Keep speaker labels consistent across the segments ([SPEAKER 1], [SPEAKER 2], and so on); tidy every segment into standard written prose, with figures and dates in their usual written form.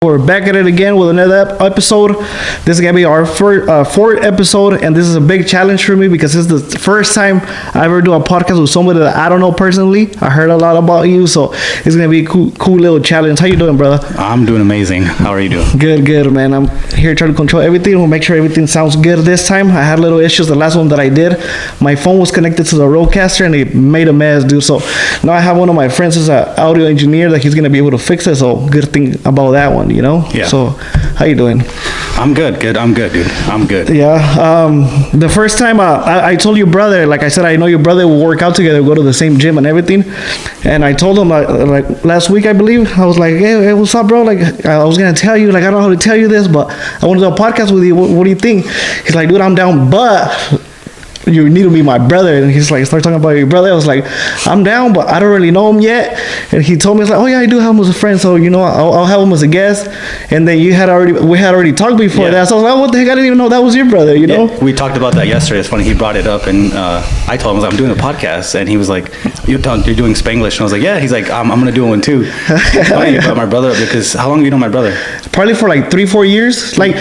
[SPEAKER 1] We're back at it again with another episode. This is gonna be our fourth episode, and this is a big challenge for me because this is the first time I ever do a podcast with somebody that I don't know personally. I heard a lot about you, so it's gonna be a cool little challenge. How you doing, brother?
[SPEAKER 2] I'm doing amazing. How are you doing?
[SPEAKER 1] Good, man. I'm here trying to control everything. We'll make sure everything sounds good this time. I had little issues the last one that I did. My phone was connected to the Rodecaster, and it made a mess, dude. So now I have one of my friends who's an audio engineer that he's gonna be able to fix it. So good thing about that one.
[SPEAKER 2] Yeah.
[SPEAKER 1] So, how you doing?
[SPEAKER 2] I'm good. I'm good, dude. I'm good.
[SPEAKER 1] Yeah. The first time I told your brother, like I said, I know your brother will work out together, go to the same gym and everything. And I told him like last week, I believe, I was like, hey, what's up, bro? Like I was gonna tell you, like I don't know how to tell you this, but I want to do a podcast with you. What do you think? He's like, dude, I'm down, but you need to be my brother. And he's like, start talking about your brother. I was like, I'm down, but I don't really know him yet. And he told me, he's like, oh yeah, I do have him as a friend, so I'll have him as a guest. And then we had already talked before that, so I was like, oh, what the heck, I didn't even know that was your brother, you know?
[SPEAKER 2] We talked about that yesterday. It's funny, he brought it up, and I told him, I'm doing a podcast, and he was like, you're doing Spanglish, and I was like, yeah. He's like, I'm gonna do one too. Funny about my brother, because how long do you know my brother?
[SPEAKER 1] Probably for like 3-4 years, like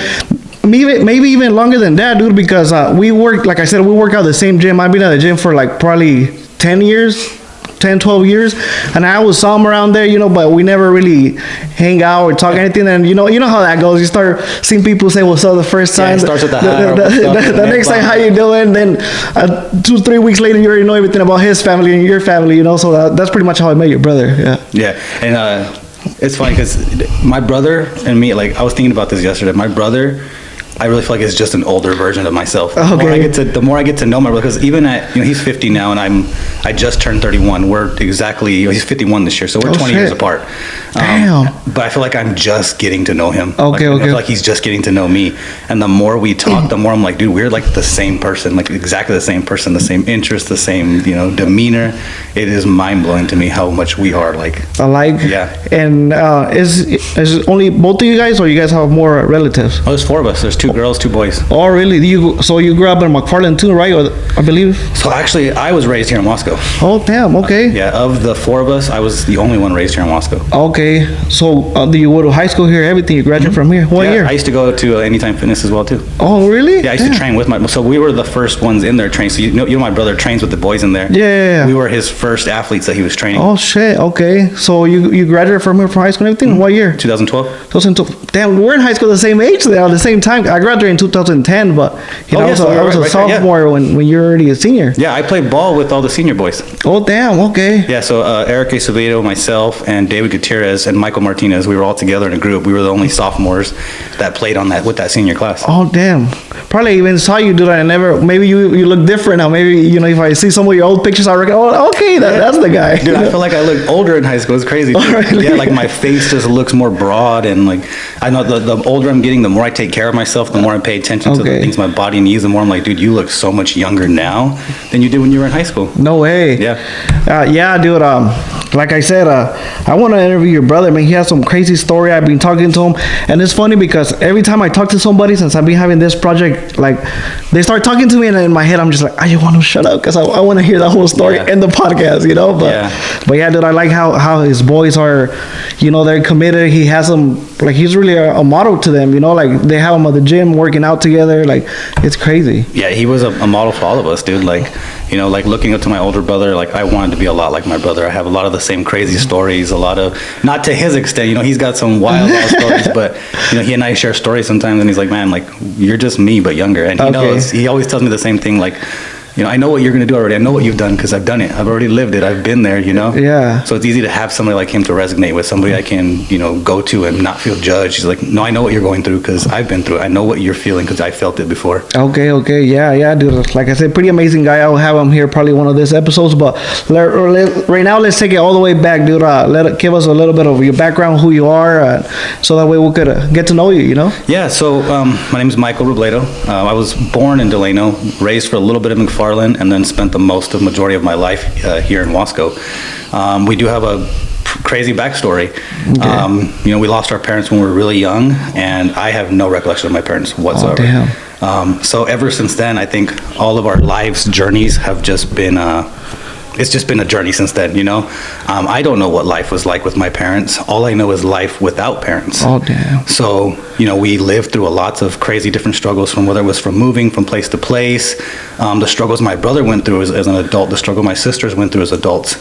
[SPEAKER 1] maybe even longer than that, dude, because we work, like I said, we work out the same gym. I've been at the gym for like probably 12 years, and I always saw him around there, but we never really hang out or talk anything. And you know how that goes. You start seeing people say what's up the first time.
[SPEAKER 2] Yeah, it starts with the
[SPEAKER 1] next time, how you doing? Then 2-3 weeks later, you already know everything about his family and your family, so that's pretty much how I met your brother.
[SPEAKER 2] Yeah. And it's funny because my brother and me, like I was thinking about this yesterday, my brother, I really feel like it's just an older version of myself. The more I get to know my brother, because even at, he's 50 now, and I just turned 31. We're exactly, he's 51 this year, so we're 20 years apart.
[SPEAKER 1] Damn.
[SPEAKER 2] But I feel like I'm just getting to know him.
[SPEAKER 1] Okay.
[SPEAKER 2] I feel like he's just getting to know me. And the more we talk, the more I'm like, dude, we're like the same person, like exactly the same person, the same interests, the same, demeanor. It is mind blowing to me how much we are like
[SPEAKER 1] alike.
[SPEAKER 2] Yeah.
[SPEAKER 1] And is it only both of you guys, or you guys have more relatives?
[SPEAKER 2] Oh, there's 4 of us. There's 2 girls, 2 boys.
[SPEAKER 1] Oh, really? So you grew up in McFarland too, right? Or I believe.
[SPEAKER 2] So actually, I was raised here in Moscow.
[SPEAKER 1] Oh, damn. Okay.
[SPEAKER 2] Yeah, of the 4 of us, I was the only one raised here in Moscow.
[SPEAKER 1] Okay. So do you go to high school here? Everything you graduate from here? What year?
[SPEAKER 2] I used to go to Anytime Fitness as well too.
[SPEAKER 1] Oh, really?
[SPEAKER 2] Yeah, I used to train with so we were the first ones in there training. So you know my brother trains with the boys in there.
[SPEAKER 1] Yeah.
[SPEAKER 2] We were his first athletes that he was training.
[SPEAKER 1] Oh shit. Okay. So you graduated from here from high school and everything? What year?
[SPEAKER 2] 2012.
[SPEAKER 1] 2012. Damn, we're in high school the same age there at the same time. I graduated in 2010, but I was a sophomore when you were already a senior.
[SPEAKER 2] Yeah, I played ball with all the senior boys.
[SPEAKER 1] Oh, damn. Okay.
[SPEAKER 2] Yeah, so Eric Acevedo, myself, and David Gutierrez, and Michael Martinez, we were all together in a group. We were the only sophomores that played with that senior class.
[SPEAKER 1] Oh, damn. Probably even saw you do that. Maybe you look different now. Maybe, if I see some of your old pictures, I reckon, oh, okay, that's the guy.
[SPEAKER 2] Dude, I feel like I look older in high school. It's crazy.
[SPEAKER 1] Oh, really?
[SPEAKER 2] Yeah, like my face just looks more broad, and like I know the older I'm getting, the more I take care of myself, the more I pay attention to the things my body needs, the more I'm like, dude, you look so much younger now than you did when you were in high school.
[SPEAKER 1] No way.
[SPEAKER 2] Yeah.
[SPEAKER 1] Yeah, dude. Like I said, I want to interview your brother. I mean, he has some crazy story. I've been talking to him, and it's funny because every time I talk to somebody since I've been having this project, like they start talking to me, and in my head I'm just like, I just want to shut up because I want to hear the whole story in the podcast, But yeah, dude, I like how his boys are, they're committed. He has them, like he's really a model to them, like they have him at the gym working out together. Like it's crazy.
[SPEAKER 2] Yeah, he was a model for all of us, dude. Like, like looking up to my older brother, like I wanted to be a lot like my brother. I have a lot of the same crazy stories, a lot of, not to his extent, he's got some wild stories, but he and I share stories sometimes, and he's like, man, like you're just me but younger. And he knows, he always tells me the same thing, like, I know what you're going to do already. I know what you've done because I've done it. I've already lived it. I've been there,
[SPEAKER 1] Yeah.
[SPEAKER 2] So it's easy to have somebody like him to resonate with, somebody I can, go to and not feel judged. He's like, no, I know what you're going through because I've been through it. I know what you're feeling because I felt it before.
[SPEAKER 1] Okay. Yeah, dude. Like I said, pretty amazing guy. I'll have him here probably one of these episodes. But right now, let's take it all the way back, dude. Give us a little bit of your background, who you are, so that way we could get to know you,
[SPEAKER 2] Yeah, so my name is Michael Robledo. I was born in Delano, raised for a little bit of McFarland, and then spent the majority of my life here in Wasco. We do have a crazy backstory. Okay. We lost our parents when we were really young, and I have no recollection of my parents whatsoever.
[SPEAKER 1] Oh, damn.
[SPEAKER 2] So ever since then, I think all of our lives' journeys have just been it's just been a journey since then, you know. I don't know what life was like with my parents. All I know is life without parents.
[SPEAKER 1] Oh, damn.
[SPEAKER 2] So, you know, we lived through lots of crazy different struggles, from whether it was from moving from place to place, the struggles my brother went through as an adult, the struggle my sisters went through as adults.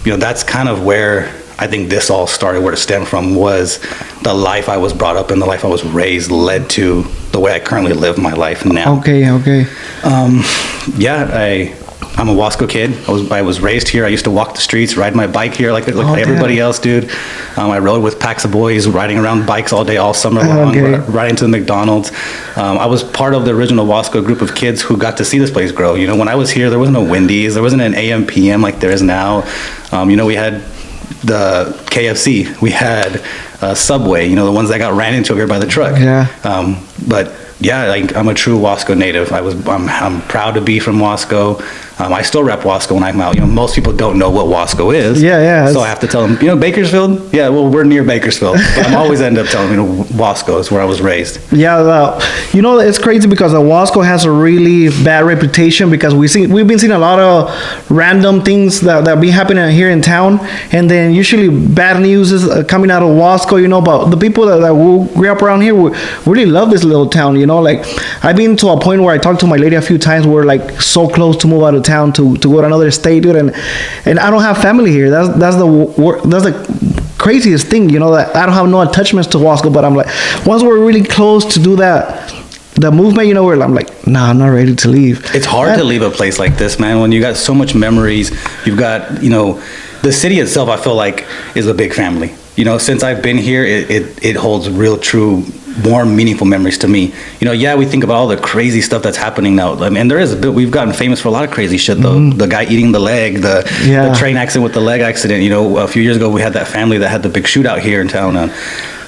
[SPEAKER 2] You know, that's kind of where I think this all started, where it stemmed from, was the life I was brought up in, the life I was raised, led to the way I currently live my life now.
[SPEAKER 1] Okay.
[SPEAKER 2] Yeah, I'm a Wasco kid. I was raised here. I used to walk the streets, ride my bike here like everybody else, dude. I rode with packs of boys, riding around bikes all day, all summer long, riding to the McDonald's. I was part of the original Wasco group of kids who got to see this place grow. You know, when I was here, there wasn't a Wendy's, there wasn't an AM PM like there is now. You know, we had the KFC, we had Subway, you know, the ones that got ran into here by the truck.
[SPEAKER 1] Yeah.
[SPEAKER 2] But yeah, like, I'm a true Wasco native. I'm proud to be from Wasco. I still rep Wasco when I'm out. You know, most people don't know what Wasco is.
[SPEAKER 1] Yeah.
[SPEAKER 2] So I have to tell them, you know, Bakersfield? Yeah, well, we're near Bakersfield. But I'm always end up telling them, you know, Wasco is where I was raised.
[SPEAKER 1] Yeah, you know, it's crazy because Wasco has a really bad reputation, because we've been seeing a lot of random things that be happening here in town, and then usually bad news is coming out of Wasco, you know. But the people that grew up around here really love this little town, you know. Like, I've been to a point where I talked to my lady a few times. We're like so close to move out of town to go to another state, dude, and I don't have family here. That's the craziest thing, you know, that I don't have no attachments to Wasco. But I'm like, once we're really close to do that, the movement, you know, where I'm like, nah, I'm not ready to leave.
[SPEAKER 2] It's hard to leave a place like this, man, when you got so much memories. You've got, you know, the city itself, I feel like, is a big family. You know, since I've been here, it holds real, true, warm, meaningful memories to me. You know, yeah, we think about all the crazy stuff that's happening now. I mean, there is a bit, we've gotten famous for a lot of crazy shit, though. Mm-hmm. The guy eating the leg, the train accident with the leg accident. You know, a few years ago, we had that family that had the big shootout here in town.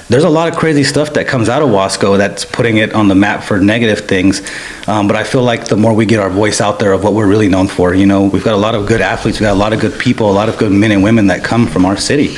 [SPEAKER 2] There's a lot of crazy stuff that comes out of Wasco that's putting it on the map for negative things. But I feel like the more we get our voice out there of what we're really known for, you know, we've got a lot of good athletes, we've got a lot of good people, a lot of good men and women that come from our city.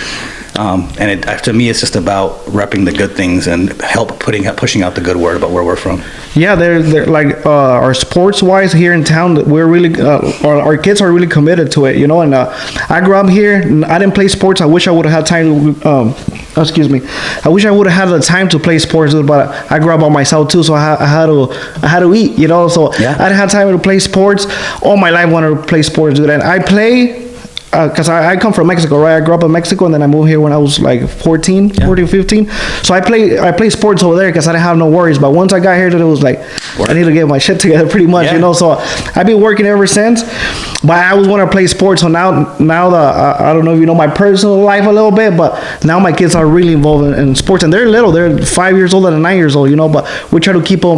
[SPEAKER 2] And to me, it's just about repping the good things and pushing out the good word about where we're from.
[SPEAKER 1] Yeah, they're like our sports wise here in town. We're really our kids are really committed to it, you know. And I grew up here. And I didn't play sports. I wish I would have had time. I wish I would have had the time to play sports, but I grew up by myself too, so I had to eat, you know. So I didn't have time to play sports. All my life I wanted to play sports, dude. And I play. Because I come from Mexico, right? I grew up in Mexico, and then I moved here when I was like 14, 15. So I play sports over there because I didn't have no worries. But once I got here, it was like, I need to get my shit together pretty much, you know? So I've been working ever since. But I always want to play sports. So now I don't know if you know my personal life a little bit, but now my kids are really involved in sports. And they're little. They're 5 years old and 9 years old, you know? But we try to keep them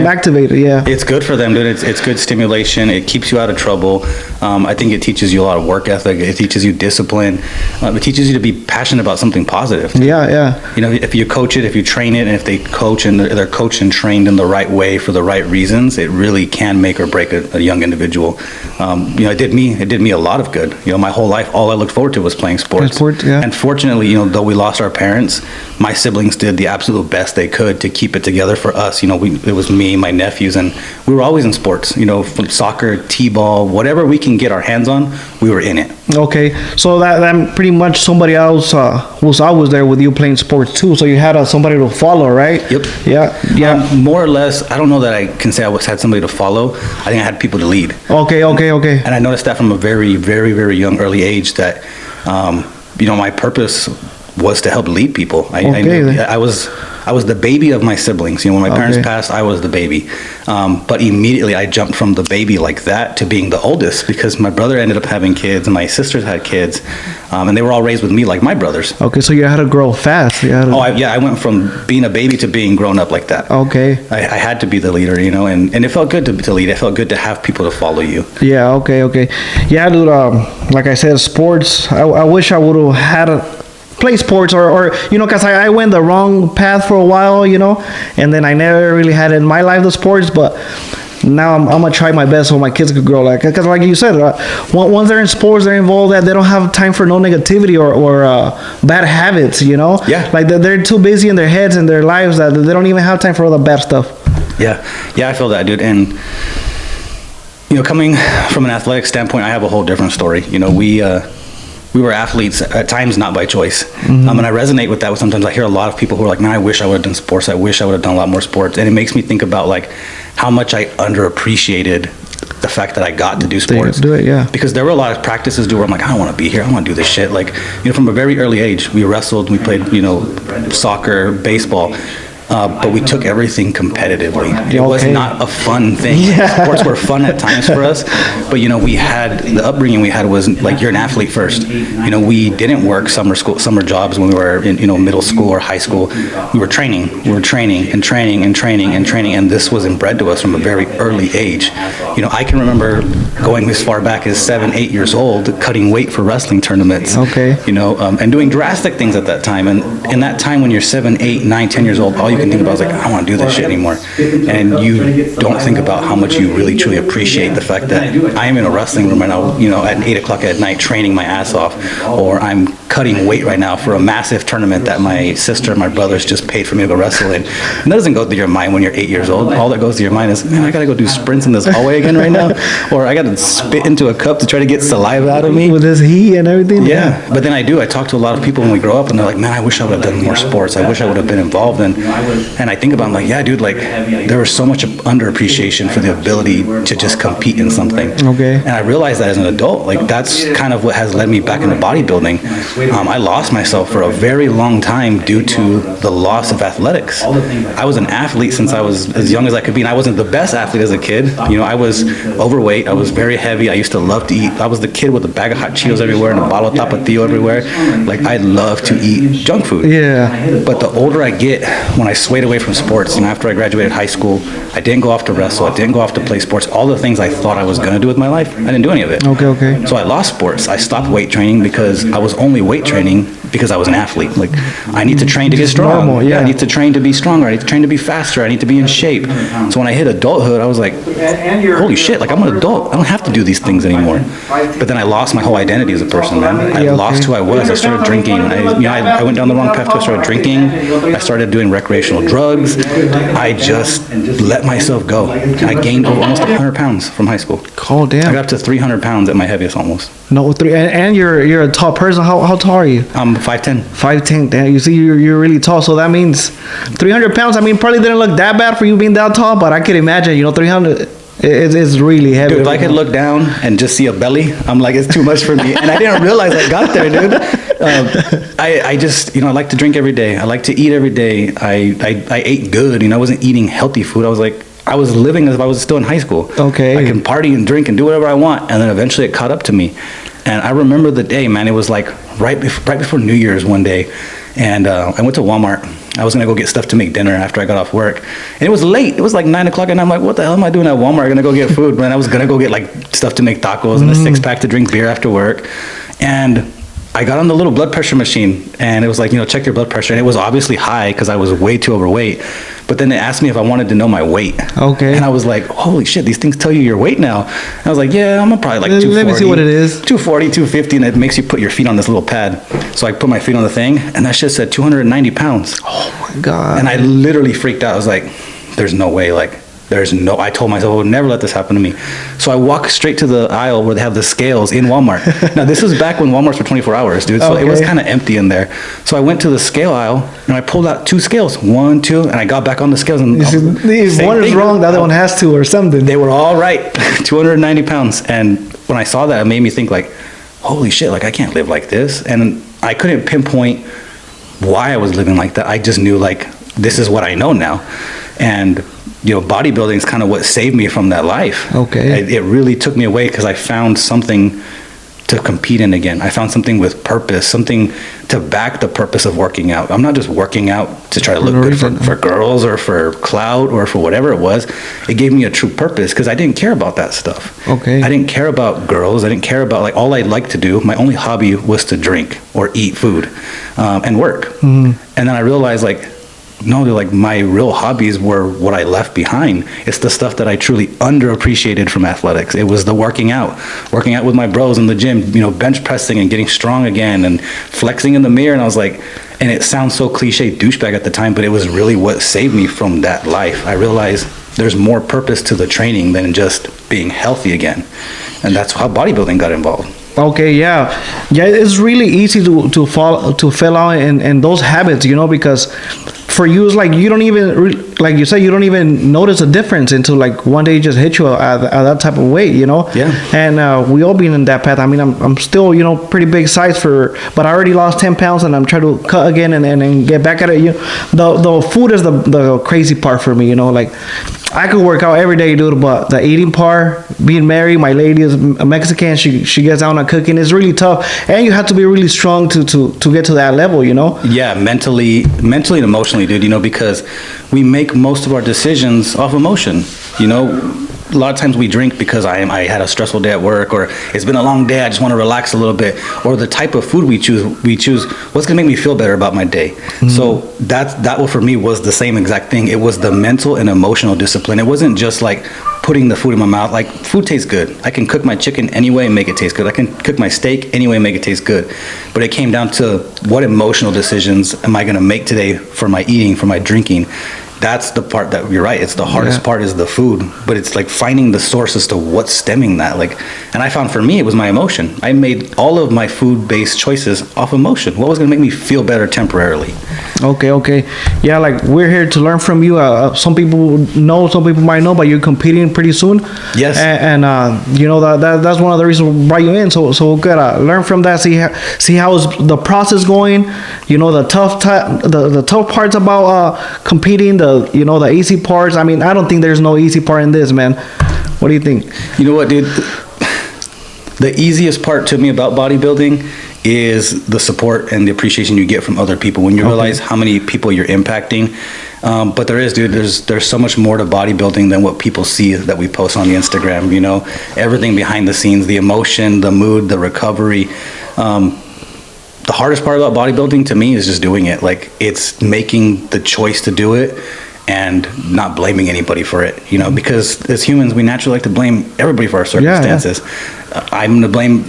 [SPEAKER 1] activated,
[SPEAKER 2] It's good for them, dude. It's good stimulation. It keeps you out of trouble. I think it teaches you a lot of work ethic. It teaches you discipline. It teaches you to be passionate about something positive.
[SPEAKER 1] Yeah.
[SPEAKER 2] You know, if you coach it, if you train it, and if they coach and they're coached and trained in the right way for the right reasons, it really can make or break a young individual. You know, it did me a lot of good. You know, my whole life, all I looked forward to was playing sports. And fortunately, you know, though we lost our parents, my siblings did the absolute best they could to keep it together for us. You know, it was me, my nephews, and we were always in sports. You know, from soccer, t-ball, whatever we can get our hands on, we were in it.
[SPEAKER 1] Okay, so that pretty much somebody else was always there with you playing sports too. So you had somebody to follow, right?
[SPEAKER 2] Yep.
[SPEAKER 1] Yeah.
[SPEAKER 2] More or less, I don't know that I can say had somebody to follow. I think I had people to lead.
[SPEAKER 1] Okay.
[SPEAKER 2] And I noticed that from a very, very, very young, early age that, you know, my purpose was to help lead people. I was the baby of my siblings. You know, when my parents passed, I was the baby. But immediately I jumped from the baby like that to being the oldest, because my brother ended up having kids and my sisters had kids, and they were all raised with me like my brothers.
[SPEAKER 1] Okay, so you had to grow fast.
[SPEAKER 2] I went from being a baby to being grown up like that.
[SPEAKER 1] Okay.
[SPEAKER 2] I had to be the leader, you know, and it felt good to lead. It felt good to have people to follow you.
[SPEAKER 1] Yeah, okay. Yeah, dude, like I said, sports, I wish I would have had play sports or you know, because I went the wrong path for a while, you know, and then I never really had in my life the sports, but now I'm gonna try my best so my kids could grow like, because like you said, once they're in sports, they're involved, that they don't have time for no negativity or bad habits, you know. Like they're too busy in their heads and their lives that they don't even have time for all the bad stuff.
[SPEAKER 2] Yeah, I feel that, dude. And you know, I think, you know, I think it's important to, you know, to have a, you know, a Coming from an athletic standpoint, I have a whole different story. We were athletes at times, not by choice. And I resonate with that. Sometimes I hear a lot of people who are like, man, I wish I would have done sports. I wish I would have done a lot more sports. And it makes me think about like how much I underappreciated the fact that I got to do sports.
[SPEAKER 1] Do it, yeah.
[SPEAKER 2] Because there were a lot of practices where I'm like, I don't want to be here. I want to do this shit. Like, from a very early age, we wrestled, we played, soccer, baseball. But we took everything competitively. It was not a fun thing. Yeah. Sports were fun at times for us, but we had the upbringing we had was like, you're an athlete first. We didn't work summer jobs when we were in middle school or high school. We were training, and this was inbred to us from a very early age. I can remember going as far back as 7, 8 years old, cutting weight for wrestling tournaments.
[SPEAKER 1] Okay.
[SPEAKER 2] And doing drastic things at that time. And in that time, when you're 7, 8, 9, 10 years old, all you can think about is like, I don't want to do this shit anymore. And you don't think about how much you really truly appreciate the fact that I am in a wrestling room right now, at 8 o'clock at night training my ass off, or I'm cutting weight right now for a massive tournament that my sister and my brothers just paid for me to go wrestle in. And that doesn't go through your mind when you're 8 years old. All that goes through your mind is, man, I gotta go do sprints in this hallway again right now, or I gotta spit into a cup to try to get saliva out of me.
[SPEAKER 1] With this heat and everything?
[SPEAKER 2] Yeah, but then I talk to a lot of people when we grow up and they're like, man, I wish I would have done more sports. I wish I would have been involved in. And I think about, I'm like, yeah, dude, like there was so much underappreciation for the ability to just compete in something.
[SPEAKER 1] Okay.
[SPEAKER 2] And I realized that as an adult, like that's kind of what has led me back into bodybuilding. I lost myself for a very long time due to the loss of athletics. I was an athlete since I was as young as I could be, and I wasn't the best athlete as a kid. I was overweight. I was very heavy. I used to love to eat. I was the kid with a bag of hot Cheetos everywhere and a bottle of Tapatio everywhere. Like I love to eat junk food.
[SPEAKER 1] Yeah.
[SPEAKER 2] But the older I get, when I swayed away from sports, after I graduated high school, I didn't go off to wrestle. I didn't go off to play sports. All the things I thought I was going to do with my life, I didn't do any of it.
[SPEAKER 1] Okay.
[SPEAKER 2] So I lost sports. I stopped weight training because I was only weight training because I was an athlete. Like, I need to train to get strong.
[SPEAKER 1] Normal, yeah.
[SPEAKER 2] I need to train to be stronger. I need to train to be faster. I need to be in shape. So when I hit adulthood, I was like, holy shit, like I'm an adult. I don't have to do these things anymore. But then I lost my whole identity as a person, man. I lost who I was. I started drinking. I went down the wrong path. I started drinking. I started doing recreational drugs. I just let myself go. I gained almost 100 pounds from high school.
[SPEAKER 1] Oh, damn.
[SPEAKER 2] I got up to 300 pounds at my heaviest almost.
[SPEAKER 1] No, and you're a tall person. How tall are you?
[SPEAKER 2] I'm 5'10".
[SPEAKER 1] 5'10". Damn, you see, you're really tall. So that means 300 pounds. I mean, probably didn't look that bad for you being that tall, but I could imagine, 300 is really heavy.
[SPEAKER 2] Dude, if I could look down and just see a belly, I'm like, it's too much for me. And I didn't realize I got there, dude. I just, I like to drink every day. I like to eat every day. I ate good. I wasn't eating healthy food. I was living as if I was still in high school.
[SPEAKER 1] Okay.
[SPEAKER 2] I can party and drink and do whatever I want. And then eventually it caught up to me. And I remember the day, man. It was like right before New Year's one day. And I went to Walmart. I was going to go get stuff to make dinner after I got off work. And it was late. It was like 9 o'clock. And I'm like, what the hell am I doing at Walmart? I'm going to go get food. Man, I was going to go get like stuff to make tacos and a 6-pack to drink beer after work. And I got on the little blood pressure machine, and it was like, check your blood pressure. And it was obviously high because I was way too overweight. But then they asked me if I wanted to know my weight.
[SPEAKER 1] Okay.
[SPEAKER 2] And I was like, holy shit, these things tell you your weight now. And I was like, yeah, I'm probably like 240.
[SPEAKER 1] Let me see what it is.
[SPEAKER 2] 240, 250, and it makes you put your feet on this little pad. So I put my feet on the thing, and that shit said 290 pounds.
[SPEAKER 1] Oh, my God.
[SPEAKER 2] And I literally freaked out. I was like, there's no way, I told myself I would never let this happen to me. So I walked straight to the aisle where they have the scales in Walmart. Now, this was back when Walmarts were 24 hours, dude. So It was kind of empty in there. So I went to the scale aisle, and I pulled out 2 scales. 1, 2, and I got back on the scales. And
[SPEAKER 1] if one is wrong, the other one has to or something.
[SPEAKER 2] They were all right. 290 pounds. And when I saw that, it made me think like, holy shit, like I can't live like this. And I couldn't pinpoint why I was living like that. I just knew like, this is what I know now. And bodybuilding is kind of what saved me from that life.
[SPEAKER 1] Okay.
[SPEAKER 2] It really took me away because I found something to compete in again. I found something with purpose, something to back the purpose of working out. I'm not just working out to try to look good for girls or for clout or for whatever it was. It gave me a true purpose because I didn't care about that stuff.
[SPEAKER 1] Okay.
[SPEAKER 2] I didn't care about girls. I didn't care about all I liked to do. My only hobby was to drink or eat food and work. Mm-hmm. And then I realized no, like my real hobbies were what I left behind. It's the stuff that I truly underappreciated from athletics. It was the working out with my bros in the gym, bench pressing and getting strong again and flexing in the mirror. And I was like, And it sounds so cliche douchebag at the time, but it was really what saved me from that life. I realized there's more purpose to the training than just being healthy again. And that's how bodybuilding got involved.
[SPEAKER 1] Okay, yeah, it's really easy to fall out in those habits, because for you it's like you don't even like you said, you don't even notice a difference until like one day it just hit you at that type of weight,
[SPEAKER 2] Yeah.
[SPEAKER 1] And we all been in that path. I mean, I'm still pretty big size but I already lost 10 pounds and I'm trying to cut again and get back at it. The food is the crazy part for me. Like I could work out every day, dude, but the eating part, being married, my lady is a Mexican, she gets down on cooking, is really tough, and you have to be really strong to get to that level.
[SPEAKER 2] Yeah, mentally and emotionally, dude, because we make most of our decisions off emotion. A lot of times we drink because I had a stressful day at work, or it's been a long day, I just want to relax a little bit, or the type of food we choose what's going to make me feel better about my day. So that for me was the same exact thing. It was the mental and emotional discipline. It wasn't just like putting the food in my mouth. Like, food tastes good. I can cook my chicken anyway and make it taste good. I can cook my steak anyway and make it taste good. But it came down to what emotional decisions am I going to make today for my eating, for my drinking. That's the part that you're right. It's the hardest part is the food, but it's like finding the source as to what's stemming that. And I found for me, it was my emotion. I made all of my food-based choices off emotion. What was going to make me feel better temporarily?
[SPEAKER 1] Okay. Yeah, like we're here to learn from you. Some people know, some people might know, but you're competing pretty soon.
[SPEAKER 2] Yes.
[SPEAKER 1] And that's one of the reasons we brought you in. So we're gonna learn from that. See how is the process going. The tough parts about competing. The easy parts. I mean, I don't think there's no easy part in this, man. What do you think?
[SPEAKER 2] You know what, dude? The easiest part to me about bodybuilding is the support and the appreciation you get from other people when you realize how many people you're impacting. But there's so much more to bodybuilding than what people see that we post on the Instagram. Everything behind the scenes, the emotion, the mood, the recovery. The hardest part about bodybuilding to me is just doing it. Like, it's making the choice to do it and not blaming anybody for it, because as humans, we naturally like to blame everybody for our circumstances. I'm going to blame,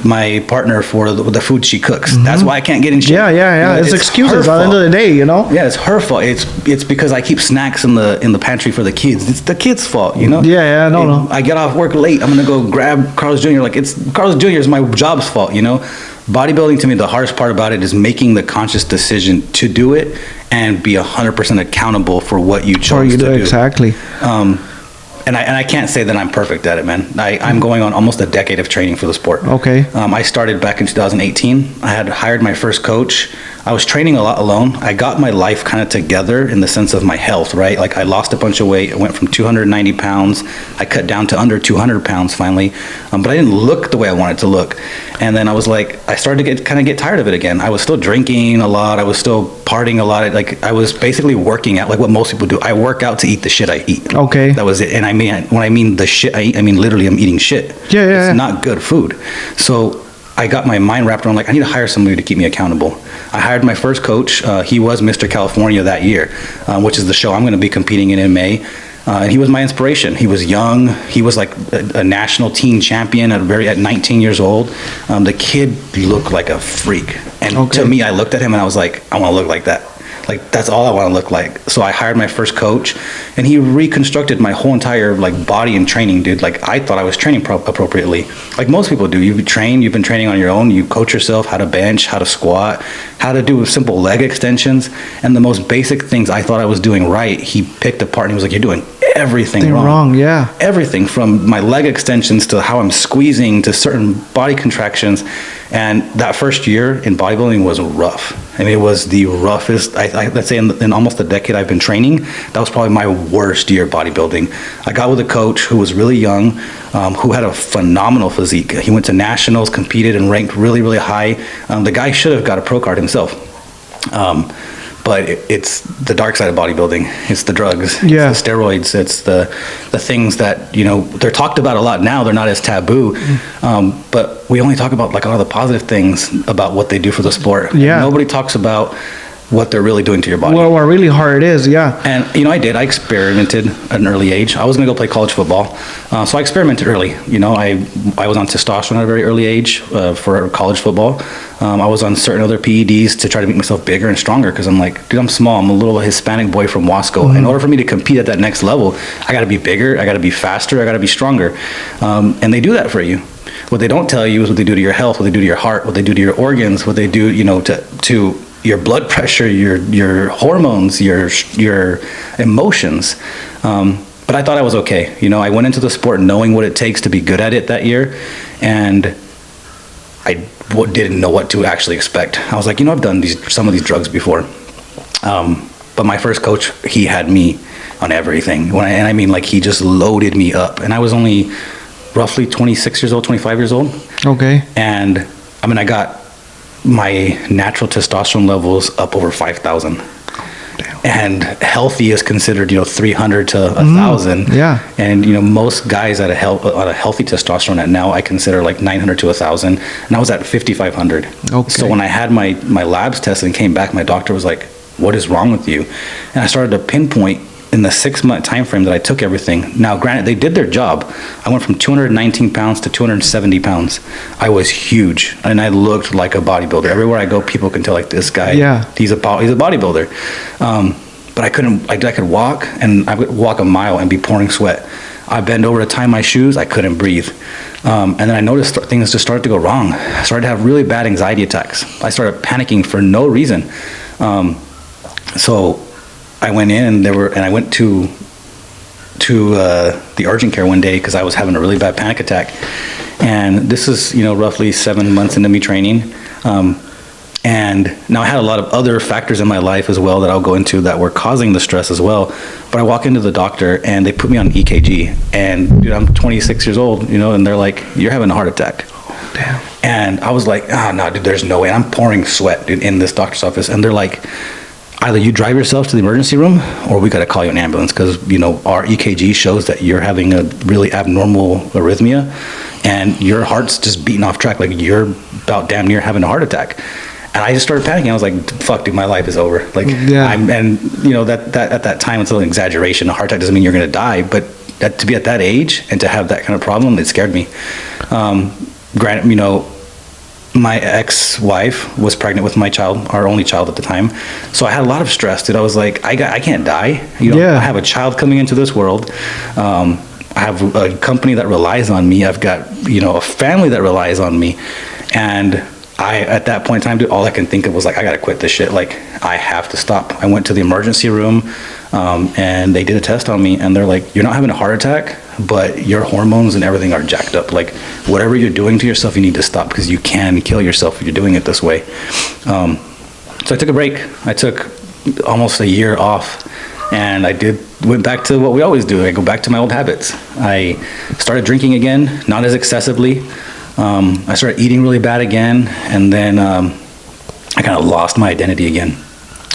[SPEAKER 2] my partner for the food she cooks. That's why I can't get in shape.
[SPEAKER 1] Yeah. It's excuses at the end of the day,
[SPEAKER 2] Yeah, it's her fault. It's because I keep snacks in the pantry for the kids. It's the kids' fault,
[SPEAKER 1] Yeah, no.
[SPEAKER 2] I get off work late. I'm going to go grab Carl's Jr. Like, it's Carl's Jr. is my job's fault, Bodybuilding, to me, the hardest part about it is making the conscious decision to do it and be 100% accountable for what you chose to do.
[SPEAKER 1] Exactly.
[SPEAKER 2] And I can't say that I'm perfect at it, man. I'm going on almost a decade of training for the sport.
[SPEAKER 1] Okay.
[SPEAKER 2] I started back in 2018. I had hired my first coach. I was training a lot alone. I got my life kind of together in the sense of my health, right? Like, I lost a bunch of weight. I went from 290 pounds. I cut down to under 200 pounds finally. But I didn't look the way I wanted to look. And then I started to get tired of it again. I was still drinking a lot. I was still partying a lot. I was basically working out like what most people do. I work out to eat the shit I eat.
[SPEAKER 1] Okay.
[SPEAKER 2] That was it. And when I mean the shit I eat, I mean literally I'm eating shit.
[SPEAKER 1] Yeah.
[SPEAKER 2] It's not good food. So I got my mind wrapped around, like, I need to hire somebody to keep me accountable. I hired my first coach. He was Mr. California that year, which is the show I'm going to be competing in May. And he was my inspiration. He was young. He was like a national teen champion at 19 years old. The kid looked like a freak. And to me, I looked at him and I was like, I want to look like that. Like, that's all I want to look like. So I hired my first coach, and he reconstructed my whole entire body and training, dude. Like, I thought I was training appropriately, like most people do. You've been training on your own. You coach yourself how to bench, how to squat, how to do simple leg extensions, and the most basic things I thought I was doing right, he picked apart and he was like, "You're doing everything wrong."
[SPEAKER 1] Yeah.
[SPEAKER 2] Everything from my leg extensions to how I'm squeezing to certain body contractions. And that first year in bodybuilding was rough. I mean, it was the roughest. Let's say in almost a decade I've been training, that was probably my worst year bodybuilding. I got with a coach who was really young, who had a phenomenal physique. He went to nationals, competed, and ranked really, really high. The guy should have got a pro card himself. But it's the dark side of bodybuilding. It's the drugs, it's the steroids, it's the things that, they're talked about a lot now. They're not as taboo. But we only talk about like a lot of the positive things about what they do for the sport.
[SPEAKER 1] Yeah.
[SPEAKER 2] Nobody talks about what they're really doing to your body.
[SPEAKER 1] Well, what really hard it is, yeah.
[SPEAKER 2] And, I experimented at an early age. I was going to go play college football. So I experimented early. I was on testosterone at a very early age for college football. I was on certain other PEDs to try to make myself bigger and stronger because I'm like, dude, I'm small. I'm a little Hispanic boy from Wasco. In order for me to compete at that next level, I got to be bigger. I got to be faster. I got to be stronger. And they do that for you. What they don't tell you is what they do to your health, what they do to your heart, what they do to your organs, what they do, to your blood pressure, your hormones, your emotions. But I thought I was okay. I went into the sport knowing what it takes to be good at it that year, and I didn't know what to actually expect. I was like, I've done some of these drugs before. But my first coach, he had me on everything. He just loaded me up, and I was only roughly 26 years old, 25 years old.
[SPEAKER 1] Okay.
[SPEAKER 2] And I got my natural testosterone levels up over 5,000. And healthy is considered, 300 to 1,000.
[SPEAKER 1] Yeah.
[SPEAKER 2] And, most guys on a healthy testosterone at now, I consider like 900 to 1,000. And I was at 5,500.
[SPEAKER 1] Okay.
[SPEAKER 2] So when I had my labs tested and came back, my doctor was like, what is wrong with you? And I started to pinpoint in the 6-month time frame that I took everything. Now, granted, they did their job. I went from 219 pounds to 270 pounds. I was huge, and I looked like a bodybuilder. Everywhere I go, people can tell, like, this guy, he's a bodybuilder. But I could walk, and I would walk a mile and be pouring sweat. I bend over to tie my shoes, I couldn't breathe. And then I noticed things just started to go wrong. I started to have really bad anxiety attacks. I started panicking for no reason. So I went in and I went to the urgent care one day because I was having a really bad panic attack. And this is, roughly 7 months into me training. And now I had a lot of other factors in my life as well that I'll go into that were causing the stress as well. But I walk into the doctor and they put me on EKG. And dude, I'm 26 years old, and they're like, you're having a heart attack.
[SPEAKER 1] Damn.
[SPEAKER 2] And I was like, no, dude, there's no way. And I'm pouring sweat, dude, in this doctor's office. And they're like, either you drive yourself to the emergency room or we got to call you an ambulance because, our EKG shows that you're having a really abnormal arrhythmia and your heart's just beating off track. Like you're about damn near having a heart attack. And I just started panicking. I was like, fuck, dude, my life is over. Like,
[SPEAKER 1] yeah.
[SPEAKER 2] That at that time, it's a little exaggeration. A heart attack doesn't mean you're going to die, but to be at that age and to have that kind of problem, it scared me. Granted, my ex-wife was pregnant with my child, our only child at the time. So I had a lot of stress, dude. I was like, I can't die. I have a child coming into this world. I have a company that relies on me. I've got, a family that relies on me. And at that point in time, dude, all I can think of was like, I got to quit this shit. Like, I have to stop. I went to the emergency room and they did a test on me and they're like, you're not having a heart attack, but your hormones and everything are jacked up. Like, whatever you're doing to yourself, you need to stop because you can kill yourself if you're doing it this way. So I took a break. I took almost a year off and went back to what we always do. I go back to my old habits. I started drinking again, not as excessively. I started eating really bad again, and then I kind of lost my identity again.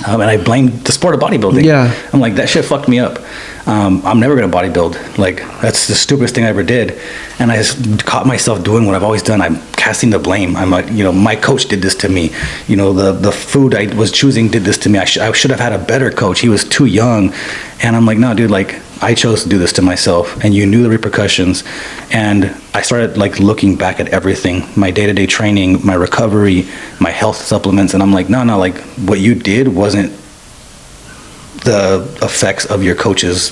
[SPEAKER 2] And I blamed the sport of bodybuilding.
[SPEAKER 1] Yeah.
[SPEAKER 2] I'm like, that shit fucked me up. I'm never going to bodybuild. Like, that's the stupidest thing I ever did. And I just caught myself doing what I've always done. I'm casting the blame. I'm like, my coach did this to me. The food I was choosing did this to me. I should have had a better coach. He was too young. And I'm like, no, dude, like, I chose to do this to myself, and you knew the repercussions. And I started like looking back at everything, my day-to-day training, my recovery, my health supplements. And I'm like, no, like what you did wasn't the effects of your coach's,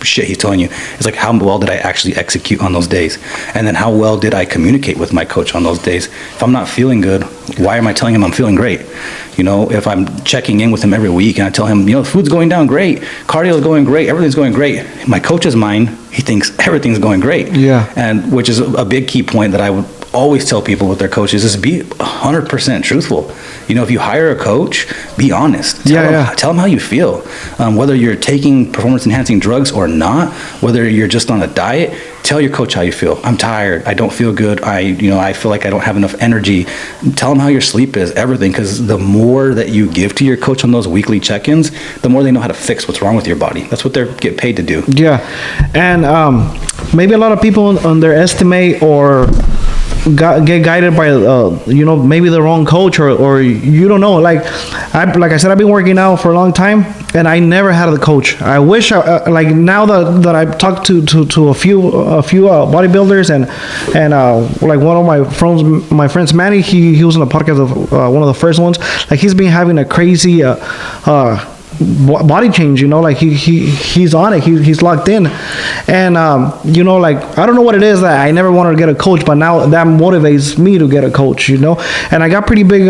[SPEAKER 2] shit he's telling you. It's like, how well did I actually execute on those days? And then how well did I communicate with my coach on those days? If I'm not feeling good, why am I telling him I'm feeling great? If I'm checking in with him every week and I tell him, the food's going down great, cardio is going great, everything's going great. My coach's mind, he thinks everything's going great.
[SPEAKER 1] Yeah.
[SPEAKER 2] And which is a big key point that I would always tell people with their coaches is be 100% truthful. If you hire a coach, be honest. Tell them how you feel. Whether you're taking performance enhancing drugs or not, whether you're just on a diet, tell your coach how you feel. I'm tired. I don't feel good. I feel like I don't have enough energy. Tell them how your sleep is, everything, because the more that you give to your coach on those weekly check-ins, the more they know how to fix what's wrong with your body. That's what they get paid to do.
[SPEAKER 1] Yeah. And maybe a lot of people underestimate or get guided by maybe the wrong coach, or you don't know. Like I said, I've been working out for a long time, and I never had a coach. I wish like now that I've talked to a few bodybuilders, and like one of my friends Manny, he was on the podcast of one of the first ones. Like he's been having a crazy body change, like he's on it, he's locked in, and like I don't know what it is that I never wanted to get a coach, but now that motivates me to get a coach, and I got pretty big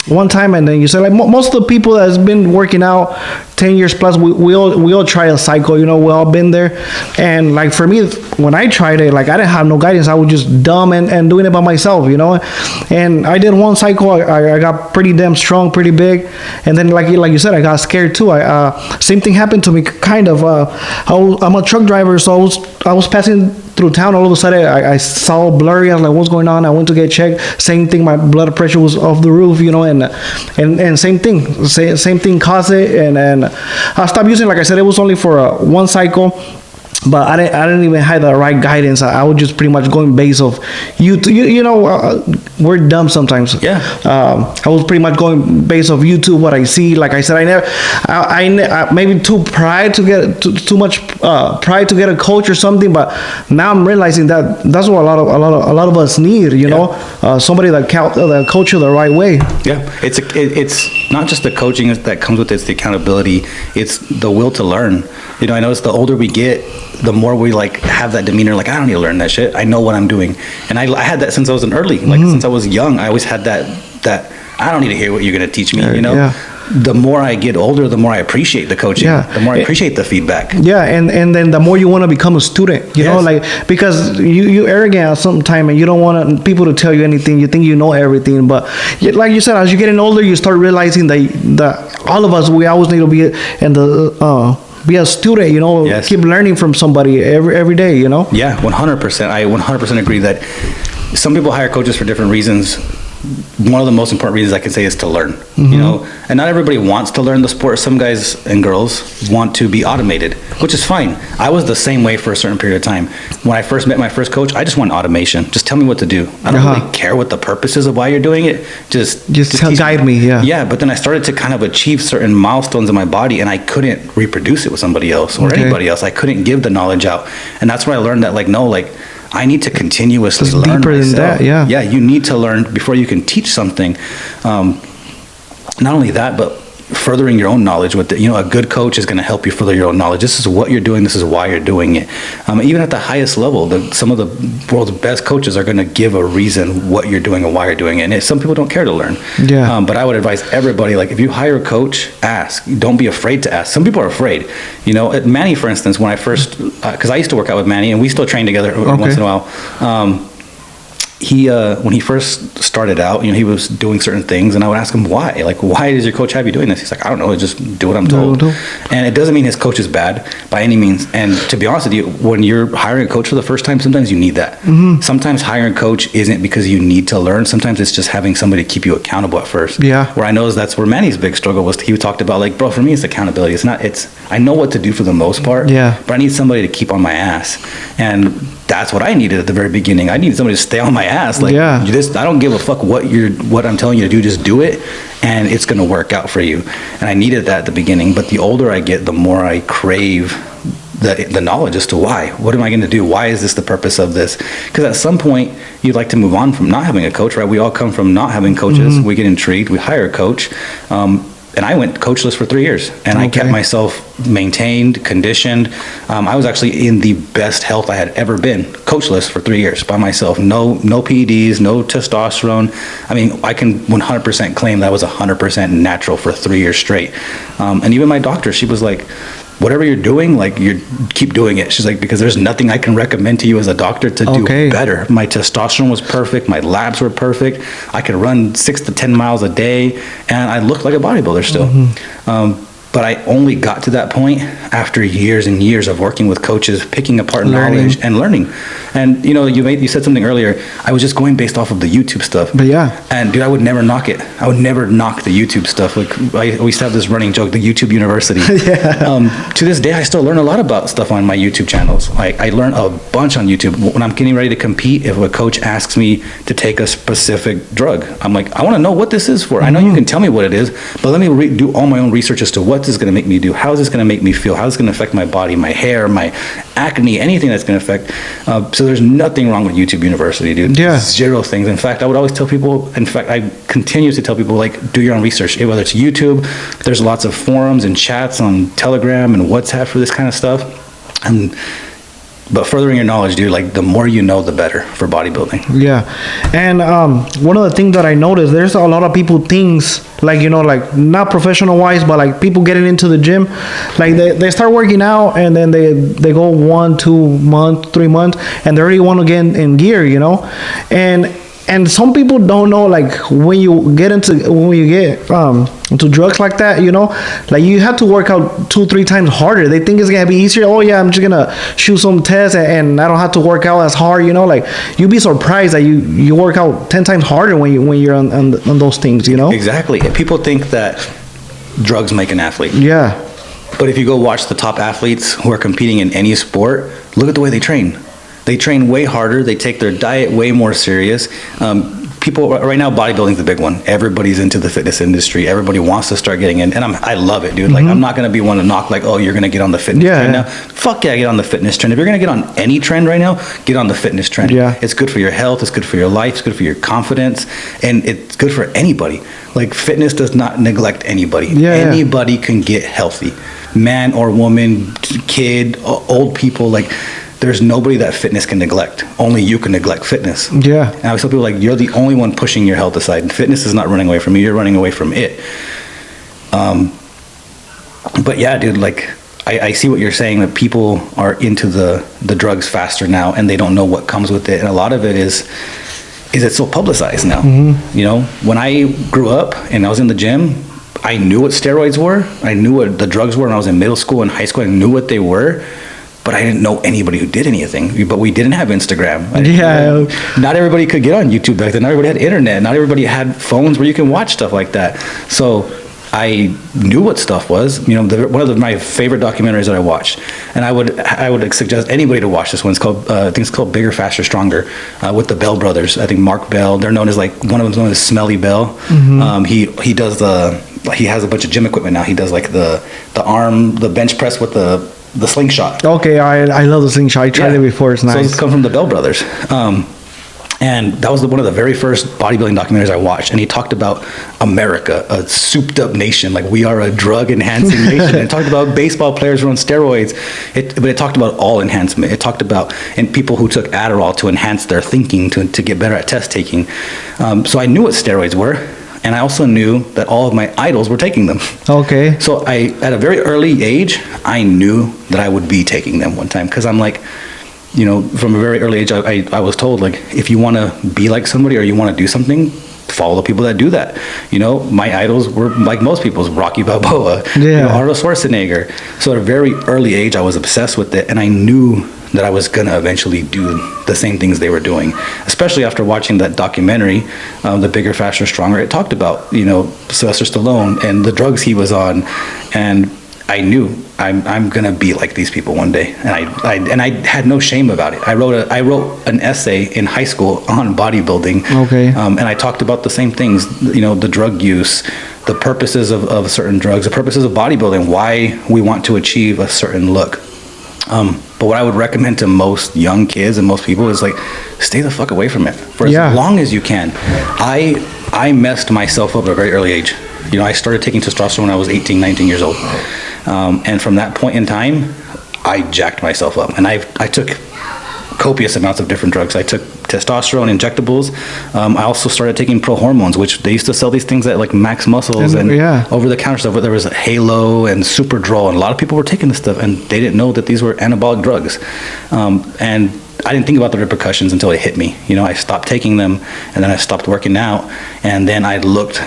[SPEAKER 1] one time. And then you said, like, most of the people that's been working out 10 years plus, we all try a cycle, we all been there. And like for me, when I tried it, like I didn't have no guidance. I was just dumb and doing it by myself, and I did one cycle. I got pretty damn strong, pretty big, and then like you said, I got scared too. Same thing happened to me, kind of. I'm a truck driver, so I was passing through town. All of a sudden I saw blurry. I was like, what's going on? I went to get checked. Same thing, my blood pressure was off the roof, and same thing caused it, and I stopped using. Like I said, it was only for one cycle, but I didn't even have the right guidance. I was just pretty much going base of we're dumb sometimes.
[SPEAKER 2] Yeah.
[SPEAKER 1] I was pretty much going base of YouTube, what I see. Like I said, I maybe too much pride to get a coach or something. But now I'm realizing that that's what a lot of us need. Somebody that coach you the right way.
[SPEAKER 2] Yeah, it's not just the coaching that comes with it, it's the accountability. It's the will to learn. I notice the older we get, the more we like have that demeanor, like I don't need to learn that shit. I know what I'm doing, and I had that since I was since I was young. I always had that I don't need to hear what you're gonna teach me.
[SPEAKER 1] Yeah.
[SPEAKER 2] The more I get older, the more I appreciate the coaching. Yeah. The more I appreciate the feedback.
[SPEAKER 1] Yeah, and then the more you want to become a student, you know, like because you arrogant at some time and you don't want people to tell you anything. You think you know everything, but like you said, as you're getting older, you start realizing that all of us, we always need to be be a student,
[SPEAKER 2] Yes.
[SPEAKER 1] Keep learning from somebody every day,
[SPEAKER 2] Yeah, 100%. I 100% agree that some people hire coaches for different reasons. One of the most important reasons I can say is to learn, and not everybody wants to learn the sport. Some guys and girls want to be automated, which is fine. I was the same way for a certain period of time. When I first met my first coach, I just want automation. Just tell me what to do. I don't really care what the purpose is of why you're doing it. Just
[SPEAKER 1] guide me. Yeah.
[SPEAKER 2] Yeah. But then I started to kind of achieve certain milestones in my body, and I couldn't reproduce it with somebody else or anybody else. I couldn't give the knowledge out. And that's where I learned that I need to continuously learn
[SPEAKER 1] deeper
[SPEAKER 2] myself.
[SPEAKER 1] Than that, yeah.
[SPEAKER 2] Yeah, you need to learn before you can teach something. Not only that, but furthering your own knowledge with it. A good coach is going to help you further your own knowledge. This is what you're doing. This is why you're doing it. Even at the highest level, some of the world's best coaches are going to give a reason what you're doing and why you're doing it. And some people don't care to learn.
[SPEAKER 1] Yeah.
[SPEAKER 2] But I would advise everybody, if you hire a coach, ask. Don't be afraid to ask. Some people are afraid. At Manny, for instance, when I first, because I used to work out with Manny and we still train together once in a while. He when he first started out, he was doing certain things, and I would ask him why. Why does your coach have you doing this? He's like, I don't know, just do what I'm told. And it doesn't mean his coach is bad by any means. And to be honest with you, when you're hiring a coach for the first time, sometimes you need that. Sometimes hiring a coach isn't because you need to learn. Sometimes it's just having somebody to keep you accountable at first.
[SPEAKER 1] Yeah.
[SPEAKER 2] Where I know that's where Manny's big struggle was. He talked about bro, for me it's accountability. I know what to do for the most part.
[SPEAKER 1] Yeah.
[SPEAKER 2] But I need somebody to keep on my ass. And that's what I needed at the very beginning. I needed somebody to stay on my ass. I don't give a fuck what I'm telling you to do. Just do it, and it's going to work out for you. And I needed that at the beginning. But the older I get, the more I crave the knowledge as to why. What am I going to do? Why is this the purpose of this? Because at some point, you'd like to move on from not having a coach, right? We all come from not having coaches. We get intrigued. We hire a coach. And I went coachless for 3 years, and I kept myself maintained, conditioned. I was actually in the best health I had ever been, coachless for 3 years by myself. No PEDs, no testosterone. I mean, I can 100% claim that I was 100% natural for 3 years straight. And even my doctor, she was like, whatever you're doing, you keep doing it. She's like, because there's nothing I can recommend to you as a doctor to do better. My testosterone was perfect. My labs were perfect. I could run 6 to 10 miles a day, and I looked like a bodybuilder still. But I only got to that point after years and years of working with coaches, picking apart knowledge and learning. And you said something earlier. I was just going based off of the YouTube stuff.
[SPEAKER 1] But yeah.
[SPEAKER 2] And dude, I would never knock it. I would never knock the YouTube stuff. Like we used to have this running joke, the YouTube University.
[SPEAKER 1] Yeah.
[SPEAKER 2] To this day, I still learn a lot about stuff on my YouTube channels. I learn a bunch on YouTube. When I'm getting ready to compete, if a coach asks me to take a specific drug, I'm like, I want to know what this is for. I know you can tell me what it is, but let me do all my own research as to what this is going to make me do. How is this going to make me feel? How is it going to affect my body, my hair, my acne, anything that's going to affect. So there's nothing wrong with YouTube University, dude.
[SPEAKER 1] Yeah.
[SPEAKER 2] Zero things. In fact, I would always tell people, I continue to tell people, like, do your own research. Whether it's YouTube, there's lots of forums and chats on Telegram and WhatsApp for this kind of stuff. But furthering your knowledge, dude, like the more you know, the better for bodybuilding.
[SPEAKER 1] Yeah. And one of the things that I noticed, there's a lot of people things like, like not professional wise, but like people getting into the gym, like they start working out and then they go 1, 2 months, 3 months, and they already want to get in gear, and some people don't know, like when you get into drugs like that, like you have to work out 2-3 times harder. They think it's gonna be easier. Oh yeah, I'm just gonna shoot some tests and I don't have to work out as hard. Like you'd be surprised that you work out 10 times harder when you're on those things.
[SPEAKER 2] Exactly. And people think that drugs make an athlete.
[SPEAKER 1] Yeah.
[SPEAKER 2] But if you go watch the top athletes who are competing in any sport, look at the way they train. They train way harder. They take their diet way more serious. People right now, bodybuilding's the big one. Everybody's into the fitness industry. Everybody wants to start getting in, and I love it, dude. Like I'm not gonna be one to knock, like, oh, you're gonna get on the fitness trend now. Fuck yeah, get on the fitness trend. If you're gonna get on any trend right now, get on the fitness trend.
[SPEAKER 1] Yeah,
[SPEAKER 2] it's good for your health. It's good for your life. It's good for your confidence, and it's good for anybody. Like fitness does not neglect anybody. Anybody can get healthy, man or woman, kid, old people, like. There's nobody that fitness can neglect. Only you can neglect fitness.
[SPEAKER 1] Yeah.
[SPEAKER 2] And I always tell people, like, you're the only one pushing your health aside. Fitness is not running away from you. You're running away from it. But yeah, dude, like, I see what you're saying, that people are into the drugs faster now, and they don't know what comes with it. And a lot of it is it's so publicized now. When I grew up and I was in the gym, I knew what steroids were. I knew what the drugs were when I was in middle school and high school. I knew what they were. But I didn't know anybody who did anything. But we didn't have Instagram. Not everybody could get on YouTube back then. Not everybody had internet. Not everybody had phones where you can watch stuff like that. So I knew what stuff was. One of my favorite documentaries that I watched, and I would suggest anybody to watch this one. It's called I think it's called Bigger, Faster, Stronger, with the Bell brothers. I think Mark Bell. They're known as, like, one of them's known as Smelly Bell. He has a bunch of gym equipment now. He does like the bench press with the slingshot.
[SPEAKER 1] Okay, I love the slingshot. I tried it before. It's nice.
[SPEAKER 2] So it's come from the Bell brothers. And that was one of the very first bodybuilding documentaries I watched. And he talked about America, a souped up nation. Like, we are a drug enhancing nation. And it talked about baseball players who are on steroids. But it talked about all enhancement. It talked about people who took Adderall to enhance their thinking, to get better at test taking. So I knew what steroids were. And I also knew that all of my idols were taking them.
[SPEAKER 1] Okay.
[SPEAKER 2] So at a very early age, I knew that I would be taking them one time. Because I'm like, from a very early age, I was told, like, if you want to be like somebody or you want to do something, follow the people that do that. My idols were, like most people's, Rocky Balboa, Arnold Schwarzenegger. So at a very early age, I was obsessed with it. And I knew that I was going to eventually do the same things they were doing, especially after watching that documentary, The Bigger, Faster, Stronger. It talked about, Sylvester Stallone and the drugs he was on. And I knew I'm going to be like these people one day. And I had no shame about it. I wrote an essay in high school on bodybuilding.
[SPEAKER 1] Okay.
[SPEAKER 2] And I talked about the same things, the drug use, the purposes of certain drugs, the purposes of bodybuilding, why we want to achieve a certain look. But what I would recommend to most young kids and most people is, like, stay the fuck away from it for as long as you can. I messed myself up at a very early age. I started taking testosterone when I was 18, 19 years old. And from that point in time, I jacked myself up. And I took copious amounts of different drugs. I took testosterone injectables. I also started taking pro hormones, which they used to sell these things at, like, Max Muscles and over-the-counter stuff. There was Halo and Superdrol, and a lot of people were taking this stuff, and they didn't know that these were anabolic drugs. And I didn't think about the repercussions until it hit me. I stopped taking them, and then I stopped working out, and then I looked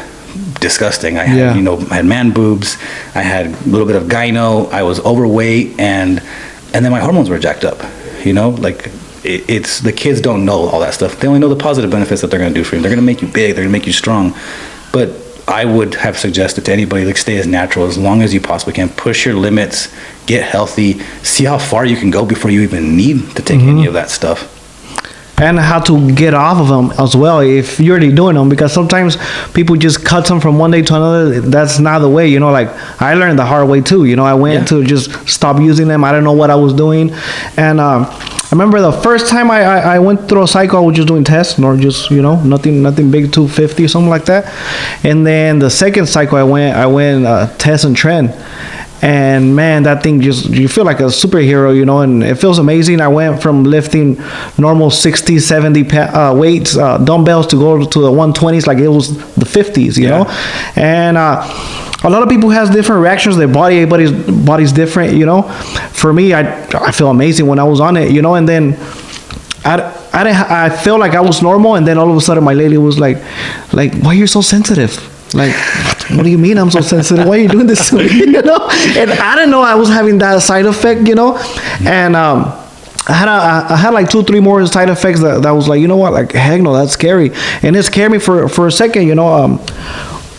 [SPEAKER 2] disgusting. I had, I had man boobs. I had a little bit of gyno. I was overweight, and then my hormones were jacked up. Like it's the kids don't know all that stuff. They only know the positive benefits that they're going to do for you. They're going to make you big. They're going to make you strong. But I would have suggested to anybody, like, stay as natural as long as you possibly can. Push your limits. Get healthy. See how far you can go before you even need to take any of that stuff.
[SPEAKER 1] And how to get off of them as well if you're already doing them, because sometimes people just cut them from one day to another. That's not the way, like I learned the hard way too. I went to just stop using them. I didn't know what I was doing. And I remember the first time I went through a cycle, I was just doing tests, or just nothing big, 250 something like that. And then the second cycle I went test and trend. And man, that thing you feel like a superhero, and it feels amazing. I went from lifting normal 60, 70 weights, dumbbells, to go to the 120s like it was the 50s, you know. And a lot of people has different reactions to their body. Everybody's body's different, For me, I feel amazing when I was on it, and then I felt like I was normal, and then all of a sudden my lady was like, why are you so sensitive? Like, what do you mean I'm so sensitive? Why are you doing this to me? And I didn't know I was having that side effect, And I had like 2-3 more side effects that was like, like, heck no, that's scary. And it scared me for a second,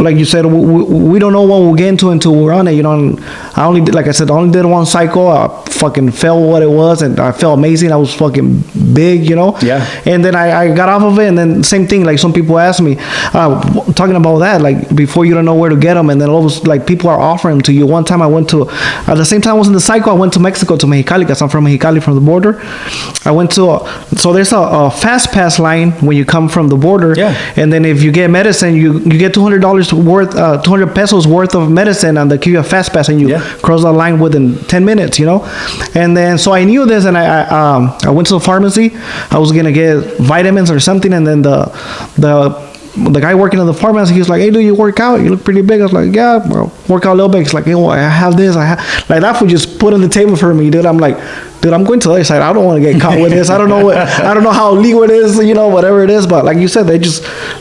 [SPEAKER 1] like you said, we don't know what we'll get into until we're on it, And I only did one cycle. I fucking felt what it was, and I felt amazing. I was fucking big,
[SPEAKER 2] Yeah.
[SPEAKER 1] And then I got off of it, and then same thing. Like, some people ask me, talking about that, like, before you don't know where to get them, and then all of a sudden, like, people are offering them to you. One time I went to, at the same time I was in the cycle, I went to Mexico, to Mexicali, because I'm from Mexicali, from the border. I went to so there's a fast pass line when you come from the border.
[SPEAKER 2] Yeah.
[SPEAKER 1] And then if you get medicine, you get $200 worth, 200 pesos worth of medicine, and they give you a fast pass, and you cross the line within 10 minutes, And then, so I knew this, and I went to the pharmacy. I was gonna get vitamins or something, and then the guy working in the pharmacy, he was like, hey, do you work out? You look pretty big. I was like, yeah, well, work out a little bit. He's like, hey, well, I have this. Like, that would just put on the table for me, dude. I'm like, dude, I'm going to the other side. I don't want to get caught with this. I don't know how legal it is, whatever it is. But like you said,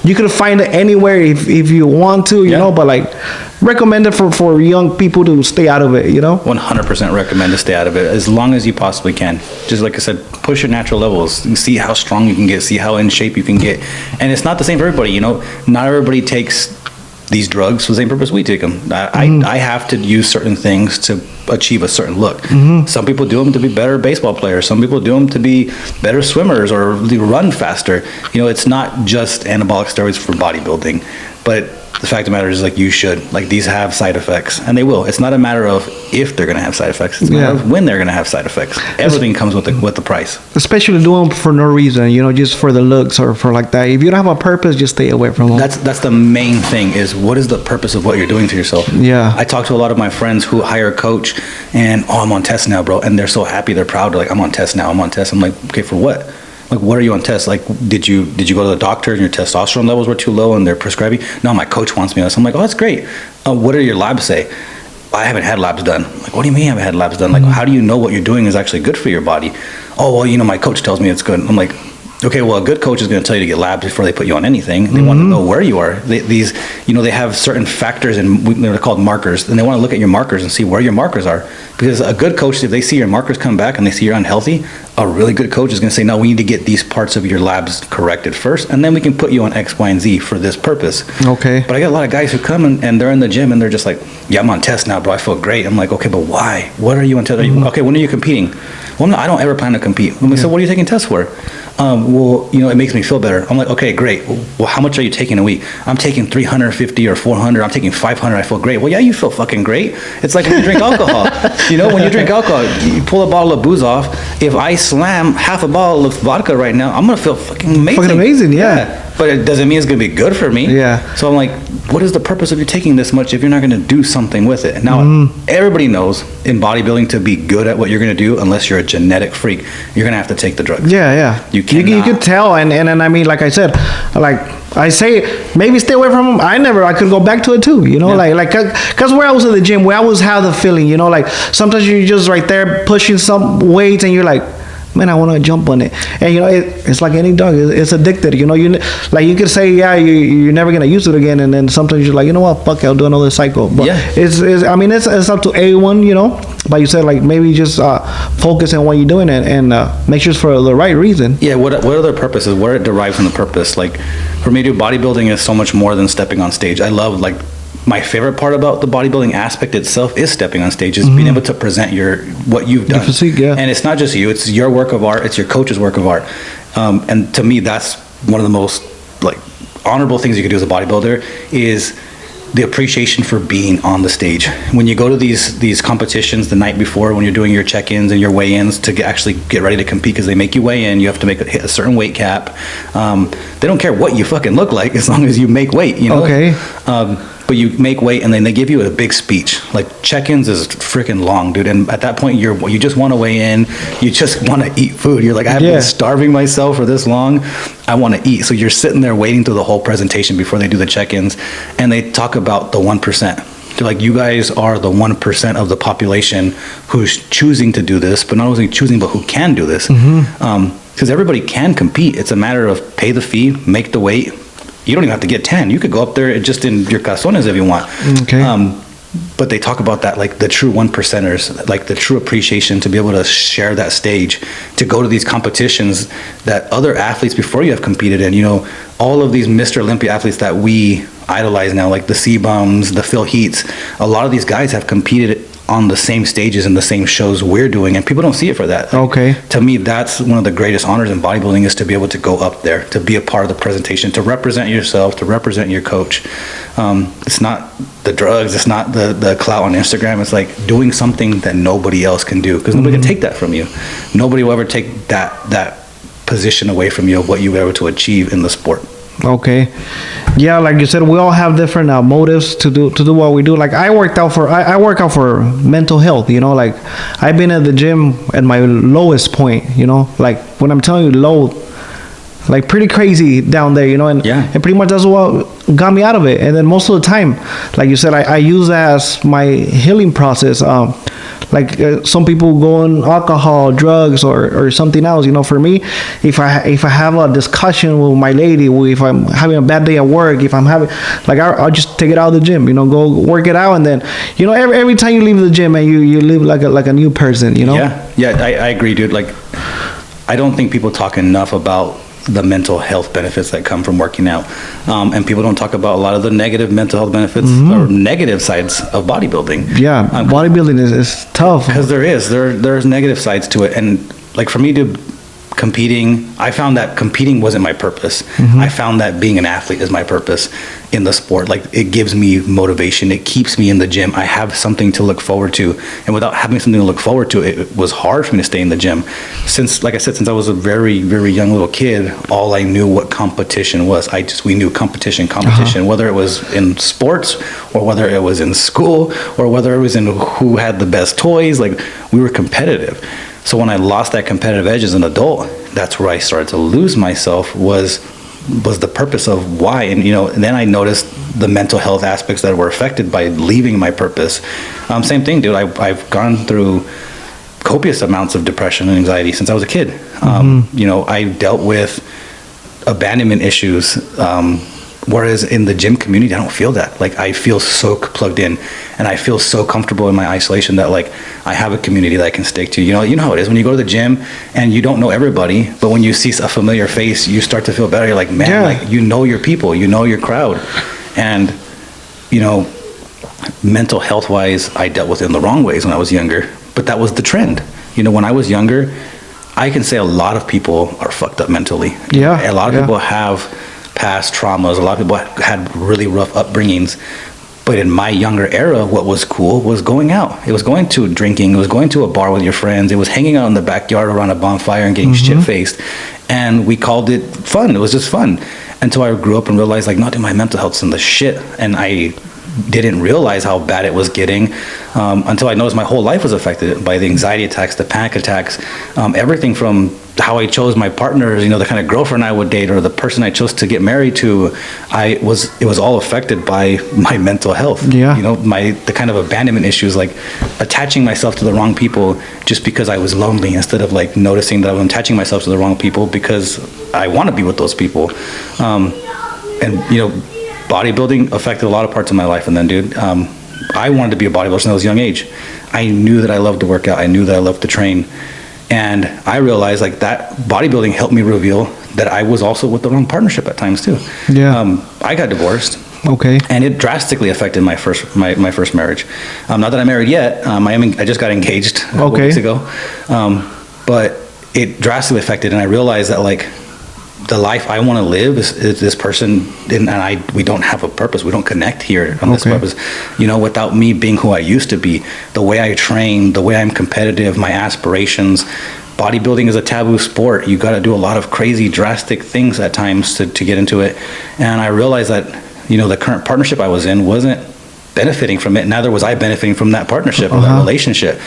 [SPEAKER 1] you could find it anywhere if you want to, but like, recommend it for young people to stay out of it,
[SPEAKER 2] 100% recommend to stay out of it as long as you possibly can. Just like I said, push your natural levels, see how strong you can get, see how in shape you can get. And it's not the same for everybody, Not everybody takes these drugs for the same purpose we take them. I have to use certain things to achieve a certain look. Some people do them to be better baseball players. Some people do them to be better swimmers or run faster. It's not just anabolic steroids for bodybuilding, but the fact of the matter is, like, you should. Like, these have side effects, and they will. It's not a matter of if they're going to have side effects. It's a matter of when they're going to have side effects. Everything comes with the price.
[SPEAKER 1] Especially doing them for no reason, just for the looks or for like that. If you don't have a purpose, just stay away from them.
[SPEAKER 2] That's the main thing, is what is the purpose of what you're doing to yourself?
[SPEAKER 1] Yeah.
[SPEAKER 2] I talk to a lot of my friends who hire a coach, and, I'm on test now, bro. And they're so happy. They're proud. They're like, I'm on test now. I'm on test. I'm like, okay, for what? Like, what are you on test? Like, did you go to the doctor and your testosterone levels were too low and they're prescribing? No, my coach wants me on this. I'm like, oh, that's great. What do your labs say? I haven't had labs done. Like, what do you mean you haven't had labs done? Like, how do you know what you're doing is actually good for your body? Oh, well, my coach tells me it's good. I'm like, okay, well, a good coach is going to tell you to get labs before they put you on anything. They want to know where you are. They have certain factors, and they're called markers, and they want to look at your markers and see where your markers are. Because a good coach, if they see your markers come back and they see you're unhealthy, a really good coach is going to say, no, we need to get these parts of your labs corrected first, and then we can put you on X, Y, and Z for this purpose.
[SPEAKER 1] Okay.
[SPEAKER 2] But I got a lot of guys who come and they're in the gym and they're just like, yeah, I'm on test now, bro. I feel great. I'm like, okay, but why? What are you on test? Okay, when are you competing? Well, no, I don't ever plan to compete. And we said, what are you taking tests for? Well, it makes me feel better. I'm like, okay, great. Well, how much are you taking a week? I'm taking 350 or 400. I'm taking 500. I feel great. Well, yeah, you feel fucking great. It's like when you drink alcohol. When you drink alcohol, you pull a bottle of booze off. If I slam half a bottle of vodka right now, I'm going to feel fucking amazing.
[SPEAKER 1] Fucking amazing, yeah.
[SPEAKER 2] But it doesn't mean it's going to be good for me.
[SPEAKER 1] Yeah.
[SPEAKER 2] So I'm like, what is the purpose of you taking this much if you're not going to do something with it? Now, everybody knows in bodybuilding, to be good at what you're going to do, unless you're a genetic freak, you're going to have to take the drugs.
[SPEAKER 1] Yeah. You could tell. And I mean, like I said, like, I say maybe stay away from them. I could go back to it too, like because where I was in the gym, where I always have the feeling, like sometimes you're just right there pushing some weights and you're like, man, I want to jump on it. And you know, it's like any dog, it's addicted. You know, like you could say, yeah, you're never gonna use it again, and then sometimes you're like, you know what, fuck it, I'll do another cycle. But I mean, it's up to everyone, you know. But you said like maybe just focus on what you're doing and make sure it's for the right reason.
[SPEAKER 2] Yeah. What are their purposes? Where it derives from the purpose? Like for me, bodybuilding is so much more than stepping on stage. I love like. My favorite part about the bodybuilding aspect itself is stepping on stage, is being able to present what you've done.
[SPEAKER 1] Physique, yeah.
[SPEAKER 2] And it's not just you; it's your work of art. It's your coach's work of art. And to me, that's one of the most like honorable things you can do as a bodybuilder is the appreciation for being on the stage. When you go to these competitions the night before, when you're doing your check-ins and your weigh-ins to actually get ready to compete, because they make you weigh in, you have to hit a certain weight cap. They don't care what you fucking look like as long as you make weight. You know.
[SPEAKER 1] Okay.
[SPEAKER 2] But you make weight, and then they give you a big speech. Like check-ins is freaking long, dude. And at that point, you just want to weigh in. You just want to eat food. You're like, I've been starving myself for this long. I want to eat. So you're sitting there waiting through the whole presentation before they do the check-ins, and they talk about the 1%. They're like, you guys are the 1% of the population who's choosing to do this, but not only choosing, but who can do this. Because everybody can compete. It's a matter of pay the fee, make the weight. You don't even have to get 10. You could go up there just in your calzones if you want.
[SPEAKER 1] Okay.
[SPEAKER 2] But they talk about that, like the true 1%ers, like the true appreciation to be able to share that stage, to go to these competitions that other athletes before you have competed in. You know, all of these Mr. Olympia athletes that we idolize now, like the C-Bums, the Phil Heats, a lot of these guys have competed on the same stages and the same shows we're doing, and people don't see it for that.
[SPEAKER 1] Okay.
[SPEAKER 2] To me, that's one of the greatest honors in bodybuilding, is to be able to go up there, to be a part of the presentation, to represent yourself, to represent your coach. It's not the drugs, it's not the clout on Instagram. It's like doing something that nobody else can do, because nobody can take that from you. Nobody will ever take that position away from you of what you were able to achieve in the sport.
[SPEAKER 1] Okay. Yeah, like you said, we all have different motives to do what we do. Like I work out for mental health, you know. Like I've been at the gym at my lowest point, you know. Like when I'm telling you low, like pretty crazy down there, you know. And pretty much that's what got me out of it. And then most of the time, like you said, I use that as my healing process. Some people go on alcohol, drugs, or something else. You know, for me, if I have a discussion with my lady, if I'm having a bad day at work, if I'm having, like, I'll just take it out of the gym. You know, go work it out, and then, you know, every time you leave the gym, and you live like a new person. You know.
[SPEAKER 2] Yeah, I agree, dude. Like, I don't think people talk enough about the mental health benefits that come from working out, and people don't talk about a lot of the negative mental health benefits or negative sides of bodybuilding.
[SPEAKER 1] Yeah, bodybuilding is tough
[SPEAKER 2] because there's negative sides to it, and like for me to competing, I found that competing wasn't my purpose. I found that being an athlete is my purpose in the sport. Like it gives me motivation, it keeps me in the gym. I have something to look forward to, and without having something to look forward to, it was hard for me to stay in the gym. Since, like I said, since I was a very, very young little kid, all I knew what competition was. We knew competition, whether it was in sports or whether it was in school or whether it was in who had the best toys. Like we were competitive. So when I lost that competitive edge as an adult, that's where I started to lose myself, was the purpose of why. And, you know, and then I noticed the mental health aspects that were affected by leaving my purpose. Same thing, dude. I've gone through copious amounts of depression and anxiety since I was a kid. You know, I dealt with abandonment issues, whereas in the gym community, I don't feel that. Like I feel so plugged in, and I feel so comfortable in my isolation that like I have a community that I can stick to. You know how it is when you go to the gym and you don't know everybody, but when you see a familiar face, you start to feel better. You're like, man, like you know your people, you know your crowd. And you know, mental health wise, I dealt with it in the wrong ways when I was younger, but that was the trend. You know, when I was younger, I can say a lot of people are fucked up mentally. A lot of people have past traumas. A lot of people had really rough upbringings. But in my younger era, what was cool was going out. It was going to drinking. It was going to a bar with your friends. It was hanging out in the backyard around a bonfire and getting shit-faced. And we called it fun. It was just fun. Until I grew up and realized, like, no, dude, my mental health's in the shit. And I didn't realize how bad it was getting until I noticed my whole life was affected by the anxiety attacks, the panic attacks, everything from how I chose my partners, the kind of girlfriend I would date or the person I chose to get married to. It was all affected by my mental health.
[SPEAKER 1] Yeah.
[SPEAKER 2] The kind of abandonment issues, like attaching myself to the wrong people just because I was lonely, instead of like noticing that I'm attaching myself to the wrong people because I want to be with those people. Bodybuilding affected a lot of parts of my life. And then, dude, I wanted to be a bodybuilder since I was a young age. I knew that I loved to work out. I knew that I loved to train. And I realized like that bodybuilding helped me reveal that I was also with the wrong partnership at times too.
[SPEAKER 1] Yeah.
[SPEAKER 2] I got divorced.
[SPEAKER 1] Okay.
[SPEAKER 2] And it drastically affected my first marriage. Not that I'm married yet. I just got engaged a couple weeks ago. But it drastically affected, and I realized that like the life I want to live is this person and we don't have a purpose. We don't connect here on this purpose. Without me being who I used to be, the way I train, the way I'm competitive, my aspirations. Bodybuilding is a taboo sport. You got to do a lot of crazy, drastic things at times to get into it. And I realized that, the current partnership I was in wasn't benefiting from it. Neither was I benefiting from that partnership or that relationship.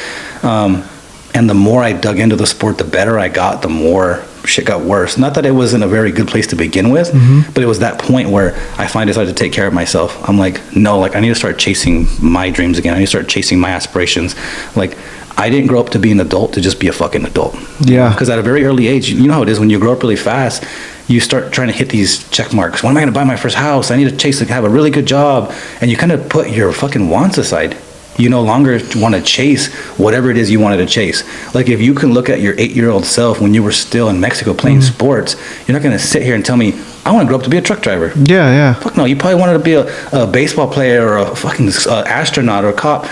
[SPEAKER 2] And the more I dug into the sport, the better I got, the more shit got worse. Not that it wasn't a very good place to begin with, but it was that point where I finally decided to take care of myself. I'm like, no, like I need to start chasing my dreams again. I need to start chasing my aspirations. Like, I didn't grow up to be an adult to just be a fucking adult.
[SPEAKER 1] Yeah.
[SPEAKER 2] Because at a very early age, you know how it is when you grow up really fast, you start trying to hit these check marks. When am I going to buy my first house? I need to have a really good job. And you kind of put your fucking wants aside. You no longer want to chase whatever it is you wanted to chase. Like if you can look at your 8-year-old self when you were still in Mexico playing sports, you're not going to sit here and tell me, I want to grow up to be a truck driver.
[SPEAKER 1] Yeah, yeah.
[SPEAKER 2] Fuck no, you probably wanted to be a baseball player or a fucking astronaut or a cop.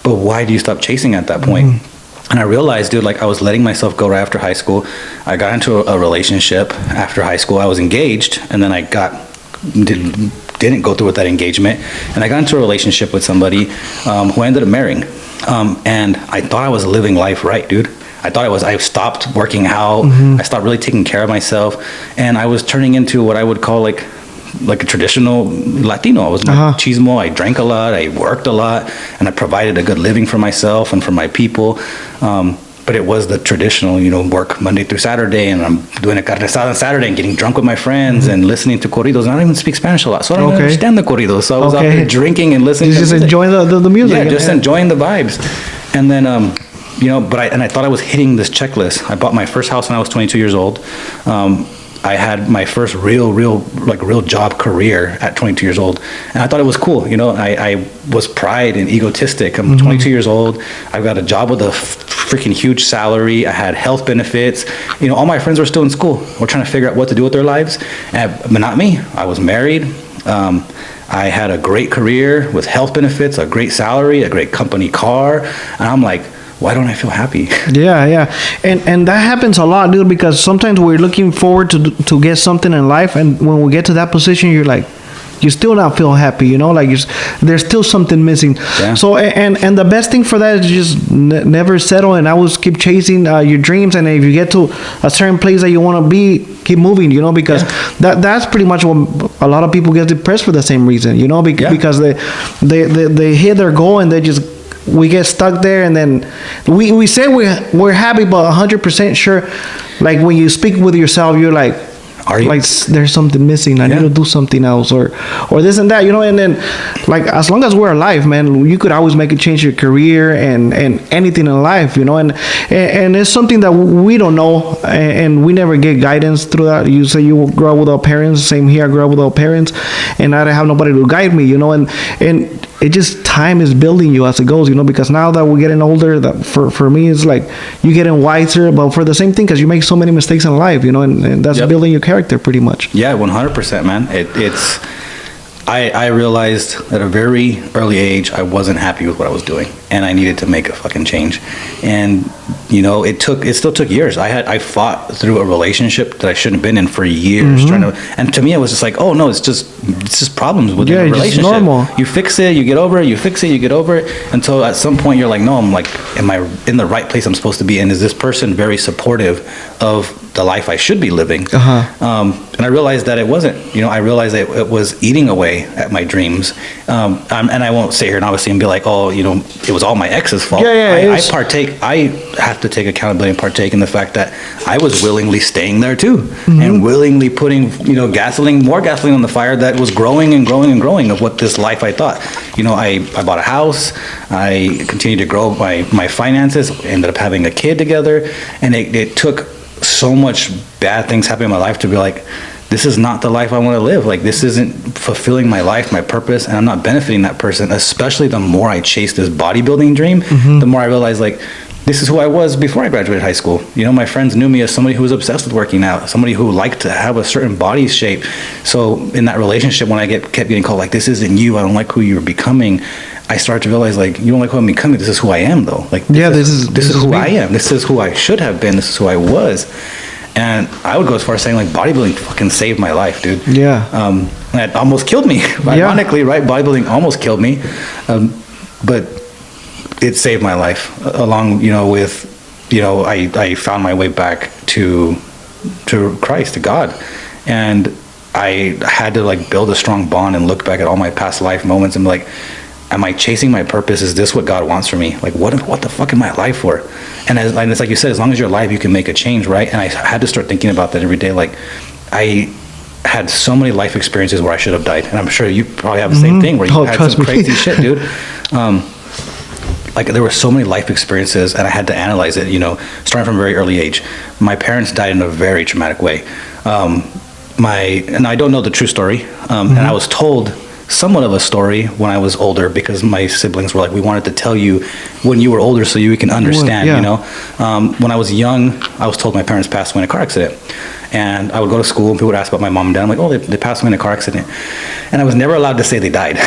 [SPEAKER 2] But why do you stop chasing at that point? And I realized, dude, like I was letting myself go right after high school. I got into a relationship after high school. I was engaged, and then I didn't go through with that engagement, and I got into a relationship with somebody who I ended up marrying, and I thought I was living life right, dude. I stopped working out. I stopped really taking care of myself, and I was turning into what I would call like a traditional Latino. I was machismo. I drank a lot, I worked a lot, and I provided a good living for myself and for my people. But it was the traditional, work Monday through Saturday, and I'm doing a carne asada on Saturday and getting drunk with my friends and listening to corridos. And I don't even speak Spanish a lot, so I don't understand the corridos. So I was out there drinking and listening.
[SPEAKER 1] Just enjoying the music.
[SPEAKER 2] Yeah, just enjoying the vibes. And then, I thought I was hitting this checklist. I bought my first house when I was 22 years old. I had my first real job career at 22 years old, and I thought it was cool. I was pride and egotistic. I'm 22 years old. I've got a job with a freaking huge salary. I had health benefits. All my friends were still in school. We're trying to figure out what to do with their lives, but not me. I was married. I had a great career with health benefits, a great salary, a great company car, and I'm like, why don't I feel happy?
[SPEAKER 1] Yeah. And that happens a lot, dude, because sometimes we're looking forward to get something in life, and when we get to that position, you're like, you still not feel happy, like there's still something missing.
[SPEAKER 2] Yeah. So
[SPEAKER 1] and the best thing for that is just never settle and always keep chasing your dreams. And if you get to a certain place that you want to be, keep moving, because that's pretty much what a lot of people get depressed for the same reason, because they hit their goal and we get stuck there, and then we say we're happy, but 100% sure, like when you speak with yourself, you're like,
[SPEAKER 2] are you?
[SPEAKER 1] Like there's something missing. I need to do something else, or this and that, And then, like as long as we're alive, man, you could always make a change your career and anything in life, And it's something that we don't know, and we never get guidance through that. You say you grew up without parents. Same here. I grew up without parents, and I didn't have nobody to guide me, And it just time is building you as it goes, Because now that we're getting older, that for me it's like you getting wiser, but for the same thing, because you make so many mistakes in life, and that's building your character pretty much.
[SPEAKER 2] Yeah, 100%, man. It's I realized at a very early age I wasn't happy with what I was doing, and I needed to make a fucking change. And it still took years. I fought through a relationship that I shouldn't have been in for years, and to me it was just like, oh no, it's just problems within a relationship.
[SPEAKER 1] Just normal.
[SPEAKER 2] You fix it, you get over it, you fix it, you get over it, until at some point you're like, no, I'm like, am I in the right place I'm supposed to be in? Is this person very supportive of the life I should be living.
[SPEAKER 1] Uh-huh.
[SPEAKER 2] And I realized that it wasn't. I realized that it was eating away at my dreams. And I won't sit here and obviously and be like, oh, it was all my ex's fault. I partake. I have to take accountability and partake in the fact that I was willingly staying there too, and willingly putting more gasoline on the fire that was growing and growing and growing of what this life I thought. I bought a house. I continued to grow my finances. Ended up having a kid together, and it took so much bad things happening in my life to be like, this is not the life I want to live. Like, this isn't fulfilling my life, my purpose, and I'm not benefiting that person. Especially the more I chase this bodybuilding dream, the more I realize, like, this is who I was before I graduated high school. My friends knew me as somebody who was obsessed with working out, somebody who liked to have a certain body shape. So in that relationship, when I kept getting called, like, this isn't you, I don't like who you're becoming, I started to realize, like, you don't like who I'm becoming, this is who I am, though. Like, this is who I am. This is who I should have been. This is who I was. And I would go as far as saying, like, bodybuilding fucking saved my life, dude.
[SPEAKER 1] Yeah.
[SPEAKER 2] It almost killed me. Ironically, right? Bodybuilding almost killed me. But it saved my life. Along, with, I found my way back to Christ, to God. And I had to, like, build a strong bond and look back at all my past life moments and be like, am I chasing my purpose? Is this what God wants for me? Like, what the fuck am I alive for? And it's like you said, as long as you're alive, you can make a change, right? And I had to start thinking about that every day. Like, I had so many life experiences where I should have died. And I'm sure you probably have the same thing where you had some crazy shit, dude. Like, there were so many life experiences, and I had to analyze it, starting from a very early age. My parents died in a very traumatic way. And I don't know the true story. And I was told somewhat of a story when I was older, because my siblings were like, we wanted to tell you when you were older so you can understand. When I was young, I was told my parents passed away in a car accident, and I would go to school and people would ask about my mom and dad. I'm like, oh, they passed away in a car accident, and I was never allowed to say they died.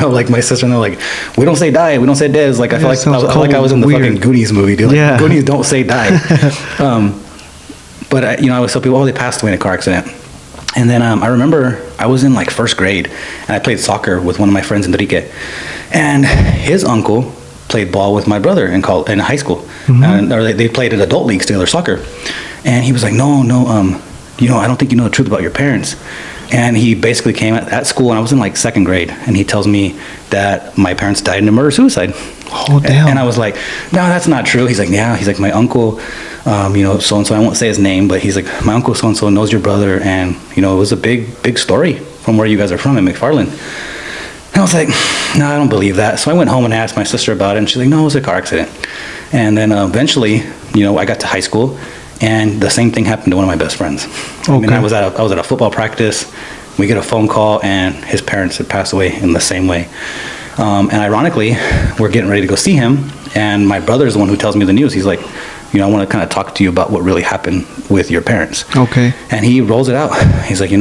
[SPEAKER 2] Like, my sister and they're like, we don't say die, we don't say dead. Like, I feel like I was in the fucking Goonies movie, dude. Like, Goonies don't say die. But I always tell people, oh, they passed away in a car accident. And then I remember I was in, like, first grade, and I played soccer with one of my friends, Enrique, and his uncle played ball with my brother in high school, and they played at adult leagues together, soccer. And he was like, no, I don't think you know the truth about your parents. And he basically came at school, and I was in, like, second grade, and he tells me that my parents died in a murder-suicide.
[SPEAKER 1] Oh, damn.
[SPEAKER 2] And I was like, no, that's not true. He's like, yeah. He's like, my uncle, so-and-so, I won't say his name, but he's like, my uncle so-and-so knows your brother, and, it was a big, big story from where you guys are from in McFarland. And I was like, no, I don't believe that. So I went home and asked my sister about it, and she's like, no, it was a car accident. And then eventually, I got to high school, and the same thing happened to one of my best friends. I mean, I was at a football practice. We get a phone call, and his parents had passed away in the same way. And ironically, we're getting ready to go see him, and my brother's the one who tells me the news. He's like, I want to kind of talk to you about what really happened with your parents.
[SPEAKER 1] Okay.
[SPEAKER 2] And he rolls it out. He's like,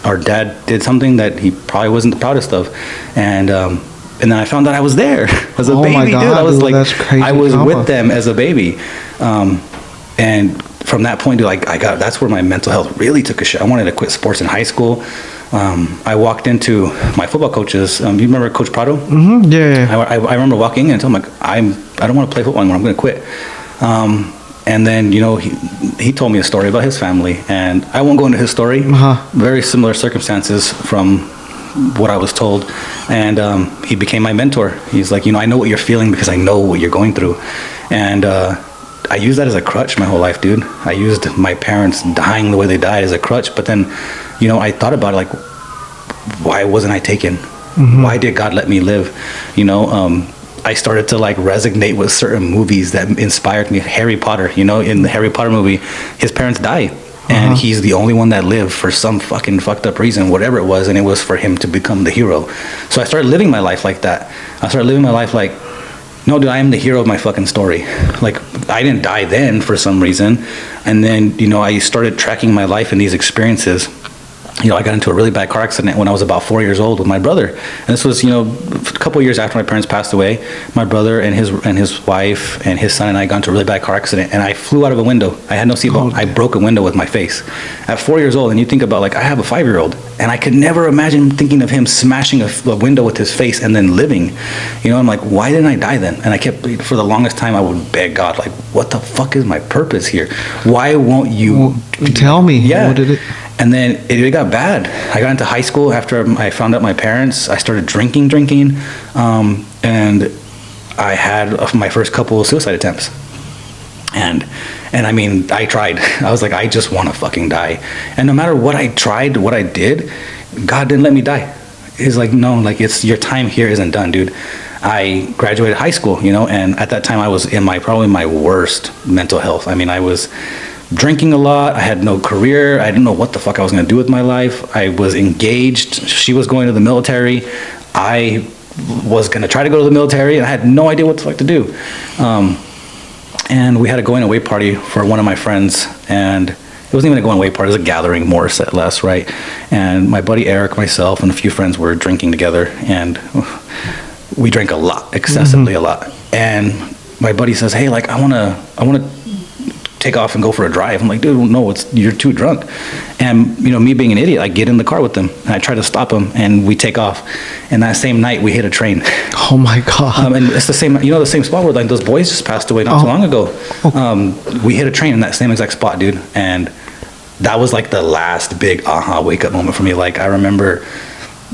[SPEAKER 2] our dad did something that he probably wasn't the proudest of. And then I found out I was there as a baby, dude. I was like, I was with them as a baby. And from that point, dude, that's where my mental health really took a shit. I wanted to quit sports in high school. I walked into my football coaches. You remember Coach Prado?
[SPEAKER 1] Mm-hmm. Yeah.
[SPEAKER 2] I remember walking in and telling him, like, I don't want to play football anymore. I'm going to quit. And then, he told me a story about his family, and I won't go into his story. Very similar circumstances from what I was told. And he became my mentor. He's like, I know what you're feeling because I know what you're going through. And I used that as a crutch my whole life, dude. I used my parents dying the way they died as a crutch. But then, I thought about it, like, why wasn't I taken? Why did God let me live? I started to, like, resonate with certain movies that inspired me. Harry Potter, in the Harry Potter movie, his parents die. And he's the only one that lived for some fucking fucked up reason, whatever it was, and it was for him to become the hero. So I started living my life like that. I started living my life like, no, dude, I am the hero of my fucking story. Like, I didn't die then for some reason. And then, I started tracking my life in these experiences. I got into a really bad car accident when I was about 4 years old with my brother. And this was, a couple of years after my parents passed away. My brother and his wife and his son and I got into a really bad car accident, and I flew out of a window. I had no seatbelt. I broke a window with my face at 4 years old. And you think about, like, I have a 5-year-old, and I could never imagine thinking of him smashing a window with his face and then living. I'm like, why didn't I die then? And I kept, for the longest time, I would beg God, like, what the fuck is my purpose here? Why won't you
[SPEAKER 1] tell me?
[SPEAKER 2] Yeah.
[SPEAKER 1] What did it?
[SPEAKER 2] And then it got bad. I got into high school after I found out my parents. I started drinking, and I had my first couple of suicide attempts. And I mean, I tried. I was like, I just want to fucking die. And no matter what I tried, what I did, God didn't let me die. He's like, no, like, it's your time here isn't done, dude. I graduated high school, and at that time I was in probably my worst mental health. I mean, I was drinking a lot. I had no career. I didn't know what the fuck I was going to do with my life. I was engaged. She was going to the military. I was going to try to go to the military, and I had no idea what the fuck to do. And we had a going away party for one of my friends, and it wasn't even a going away party. It was a gathering, more or less, right? And my buddy Eric, myself, and a few friends were drinking together, and we drank a lot, excessively a lot. And my buddy says, hey, like, I want to take off and go for a drive. I'm like, dude, no, you're too drunk. And me being an idiot, I get in the car with them and I try to stop him, and we take off. And that same night we hit a train.
[SPEAKER 1] Oh my God.
[SPEAKER 2] And it's the same, the same spot where, like, those boys just passed away not too long ago. We hit a train in that same exact spot, dude. And that was like the last big wake up moment for me. Like, I remember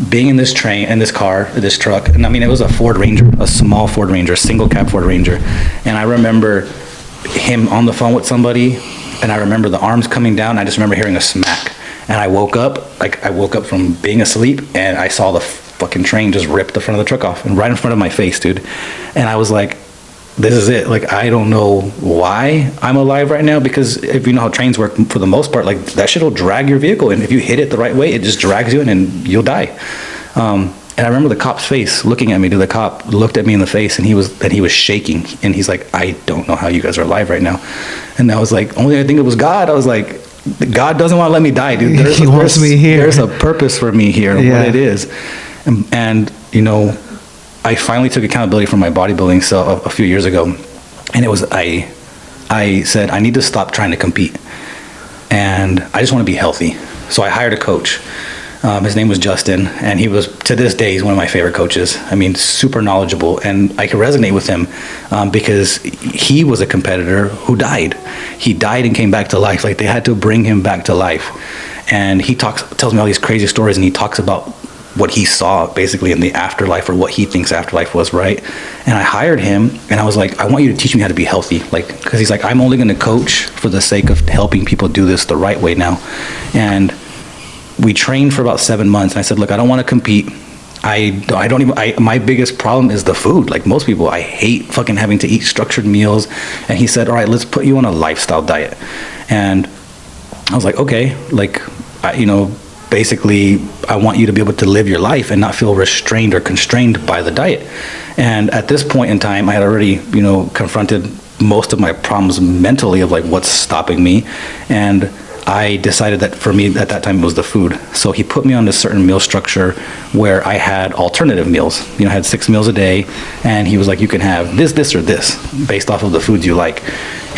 [SPEAKER 2] being in this truck, and I mean, it was a Ford Ranger, a small Ford Ranger, single cab Ford Ranger. And I remember him on the phone with somebody, and I remember the arms coming down. I just remember hearing a smack, and I woke up from being asleep, and I saw the fucking train just rip the front of the truck off, and right in front of my face, dude. And I was like, this is it. Like, I don't know why I'm alive right now, because if you know how trains work, for the most part, like, that shit will drag your vehicle, and if you hit it the right way, it just drags you in and you'll die. And I remember the cop's face looking at me. The cop looked at me in the face, and he was shaking, and he's like, I don't know how you guys are alive right now. And I was like, only I think it was God. I was like, God doesn't want to let me die, dude.
[SPEAKER 1] He wants me here.
[SPEAKER 2] There's a purpose for me here, what it is. And I finally took accountability for my bodybuilding a few years ago, and it was, I said, I need to stop trying to compete, and I just want to be healthy. So I hired a coach. His name was Justin, and he was, to this day, he's one of my favorite coaches. I mean, super knowledgeable, and I could resonate with him because he was a competitor who died. He died and came back to life. Like, they had to bring him back to life. And he tells me all these crazy stories, and he talks about what he saw basically in the afterlife, or what he thinks afterlife was, right? And I hired him, and I was like, I want you to teach me how to be healthy. Like, because he's like, I'm only going to coach for the sake of helping people do this the right way now. And we trained for about 7 months, and I said, look, I don't want to compete. My biggest problem is the food. Like most people, I hate fucking having to eat structured meals. And he said, all right, let's put you on a lifestyle diet. And I was like, okay, like, basically, I want you to be able to live your life and not feel restrained or constrained by the diet. And at this point in time, I had already, confronted most of my problems mentally of like what's stopping me. And I decided that for me at that time it was the food. So he put me on this certain meal structure where I had alternative meals. I had 6 meals a day, and he was like, you can have this, or this based off of the foods you like.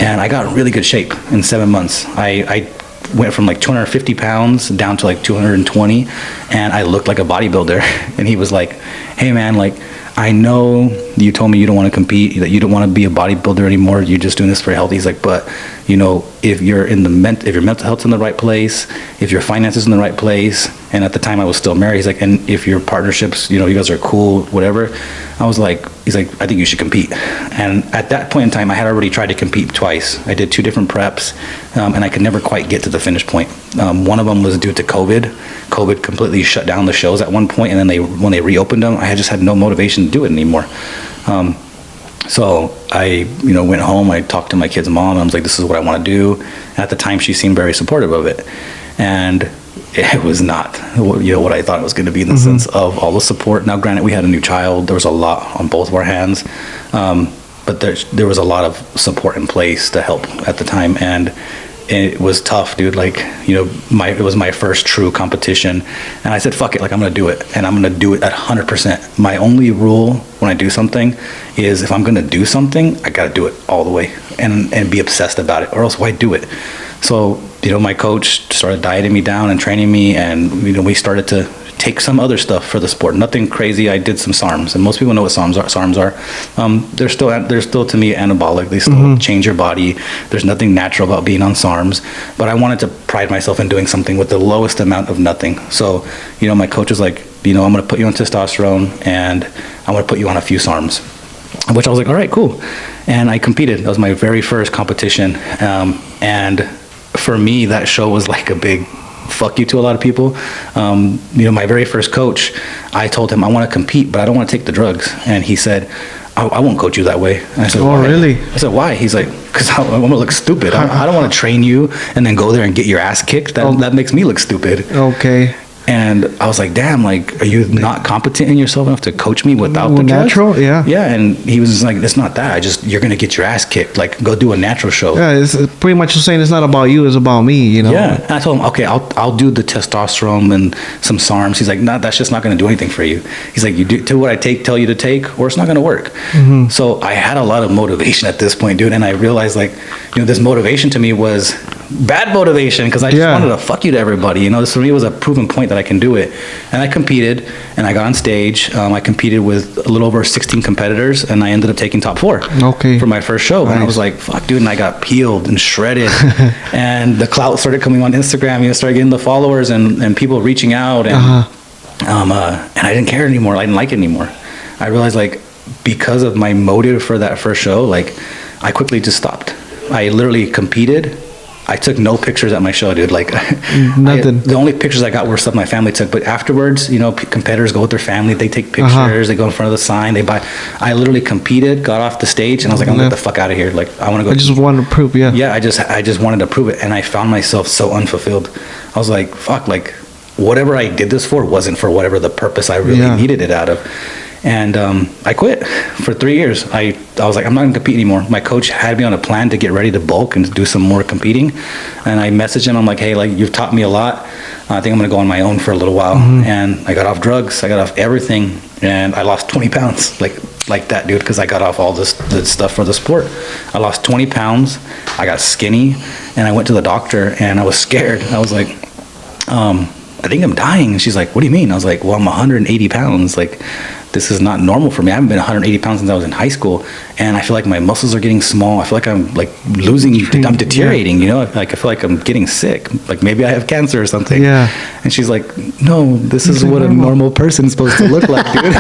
[SPEAKER 2] And I got in really good shape in 7 months. I went from like 250 pounds down to like 220, and I looked like a bodybuilder. And he was like, hey man, like, I know you told me you don't want to compete, that you don't want to be a bodybuilder anymore, you're just doing this for health. He's like, but if you're if your mental health's in the right place, if your finances in the right place, and at the time I was still married, he's like, and if your partnerships, you guys are cool, whatever. He's like, I think you should compete. And at that point in time, I had already tried to compete twice. I did 2 different preps, and I could never quite get to the finish point. One of them was due to COVID. COVID completely shut down the shows at one point, and then when they reopened them, I just had no motivation to do it anymore. So I, went home. I talked to my kid's mom. I was like, this is what I want to do. And at the time, she seemed very supportive of it. And it was not, what I thought it was going to be in the sense of all the support. Now, granted, we had a new child. There was a lot on both of our hands. But there was a lot of support in place to help at the time. And it was tough, dude. Like, it was my first true competition, and I said, fuck it, like I'm gonna do it, and I'm gonna do it at 100%. My only rule when I do something is if I'm gonna do something, I gotta do it all the way, and be obsessed about it, or else why do it? So, my coach started dieting me down and training me, and we started to take some other stuff for the sport. Nothing crazy. I did some SARMs, and most people know what SARMs are. They're still to me anabolic. They still change your body. There's nothing natural about being on SARMs, but I wanted to pride myself in doing something with the lowest amount of nothing. So, my coach was like, I'm going to put you on testosterone, and I'm going to put you on a few SARMs, which I was like, all right, cool. And I competed. That was my very first competition, and for me, that show was like a big fuck you to a lot of people. My very first coach, I told him I want to compete, but I don't want to take the drugs. And he said, I won't coach you that way. And I said, why?
[SPEAKER 1] Really?
[SPEAKER 2] I said, why? He's like, because I want to look stupid. I don't want to train you and then go there and get your ass kicked. That makes me look stupid.
[SPEAKER 1] Okay.
[SPEAKER 2] And I was like, damn, like, are you not competent in yourself enough to coach me without the drugs?
[SPEAKER 1] Natural, yeah.
[SPEAKER 2] Yeah, and he was just like, it's not that. You're going to get your ass kicked. Like, go do a natural show.
[SPEAKER 1] Yeah, it's pretty much saying it's not about you, it's about me,
[SPEAKER 2] Yeah, and I told him, okay, I'll do the testosterone and some SARMs. He's like, no, that's just not going to do anything for you. He's like, you do what I tell you to take, or it's not going to work. So I had a lot of motivation at this point, dude, and I realized, like, this motivation to me was bad motivation, because I just wanted to fuck you to everybody. This for me was a proven point that I can do it. And I competed, and I got on stage. I competed with a little over 16 competitors, and I ended up taking top 4 for my first show. Nice. And I was like, fuck, dude, and I got peeled and shredded. And the clout started coming on Instagram. Started getting the followers and people reaching out, and and I didn't care anymore. I didn't like it anymore. I realized, like, because of my motive for that first show, like, I quickly just stopped. I literally competed. I took no pictures at my show, dude. Like,
[SPEAKER 1] nothing.
[SPEAKER 2] The only pictures I got were stuff my family took. But afterwards, competitors go with their family. They take pictures. They go in front of the sign. They buy. I literally competed, got off the stage, and I was like, I'm gonna get the fuck out of here. Like, I want to go.
[SPEAKER 1] I just wanted to prove,
[SPEAKER 2] Yeah, I just wanted to prove it, and I found myself so unfulfilled. I was like, fuck, like, whatever I did this for wasn't for whatever the purpose I really needed it out of. And I quit for 3 years. I was like, I'm not going to compete anymore. My coach had me on a plan to get ready to bulk and do some more competing. And I messaged him. I'm like, hey, like, you've taught me a lot. I think I'm going to go on my own for a little while. And I got off drugs. I got off everything. And I lost 20 pounds like that, dude, because I got off all this stuff for the sport. I lost 20 pounds. I got skinny. And I went to the doctor, and I was scared. I was like, I think I'm dying. And she's like, what do you mean? I was like, well, I'm 180 pounds. Like, this is not normal for me. I haven't been 180 pounds since I was in high school, and I feel like my muscles are getting small. I feel like I'm like I'm deteriorating, like I feel like I'm getting sick. Like maybe I have cancer or something. Yeah. And she's like, no, this is what a normal person is supposed to look like, dude.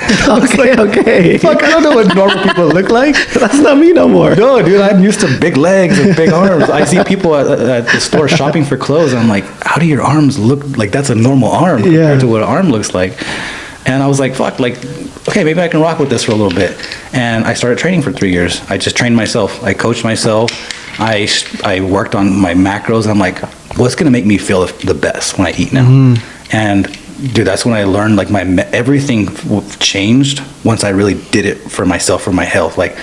[SPEAKER 2] Okay. Fuck, I don't know what normal people look like.
[SPEAKER 1] That's not me no more.
[SPEAKER 2] No, dude, I'm used to big legs and big arms. I see people at the store shopping for clothes, and I'm like, how do your arms look like? That's a normal arm compared to what an arm looks like. And I was like, fuck, like, okay, maybe I can rock with this for a little bit. And I started training for 3 years. I just trained myself. I coached myself. I worked on my macros. I'm like, what's going to make me feel the best when I eat now? And dude, that's when I learned, like, everything changed once I really did it for myself, for my health. Like,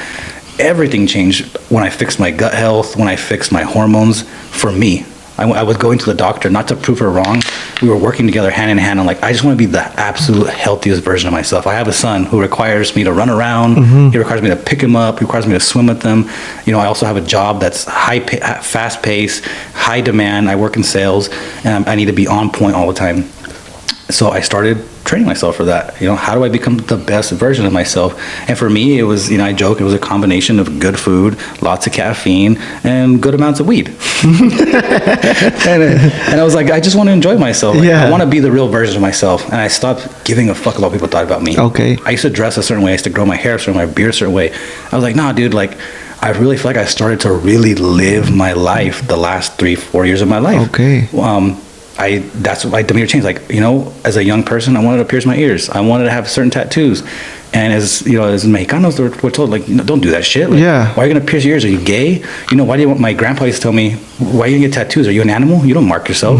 [SPEAKER 2] everything changed when I fixed my gut health, when I fixed my hormones for me. I was going to the doctor, not to prove her wrong. We were working together hand in hand. I'm like, I just want to be the absolute healthiest version of myself. I have a son who requires me to run around. He requires me to pick him up. He requires me to swim with him. I also have a job that's fast paced, high demand. I work in sales, and I need to be on point all the time. So I started training myself for that. How do I become the best version of myself? And for me, it was, I joke, it was a combination of good food, lots of caffeine, and good amounts of weed. and I was like, I just want to enjoy myself. I want to be the real version of myself. And I stopped giving a fuck about what people thought about me.
[SPEAKER 1] Okay.
[SPEAKER 2] I used to dress a certain way. I used to grow my hair a certain way, my beard a certain way. I was like, nah, dude, like, I really feel like I started to really live my life the last 3-4 years of my life.
[SPEAKER 1] Okay.
[SPEAKER 2] That's what my demeanor changed. Like, as a young person, I wanted to pierce my ears. I wanted to have certain tattoos. And as Mexicanos, we're told, like, don't do that shit. Like, why are you going to pierce your ears? Are you gay? Why do you want, my grandpa used to tell me, why are you going to get tattoos? Are you an animal? You don't mark yourself.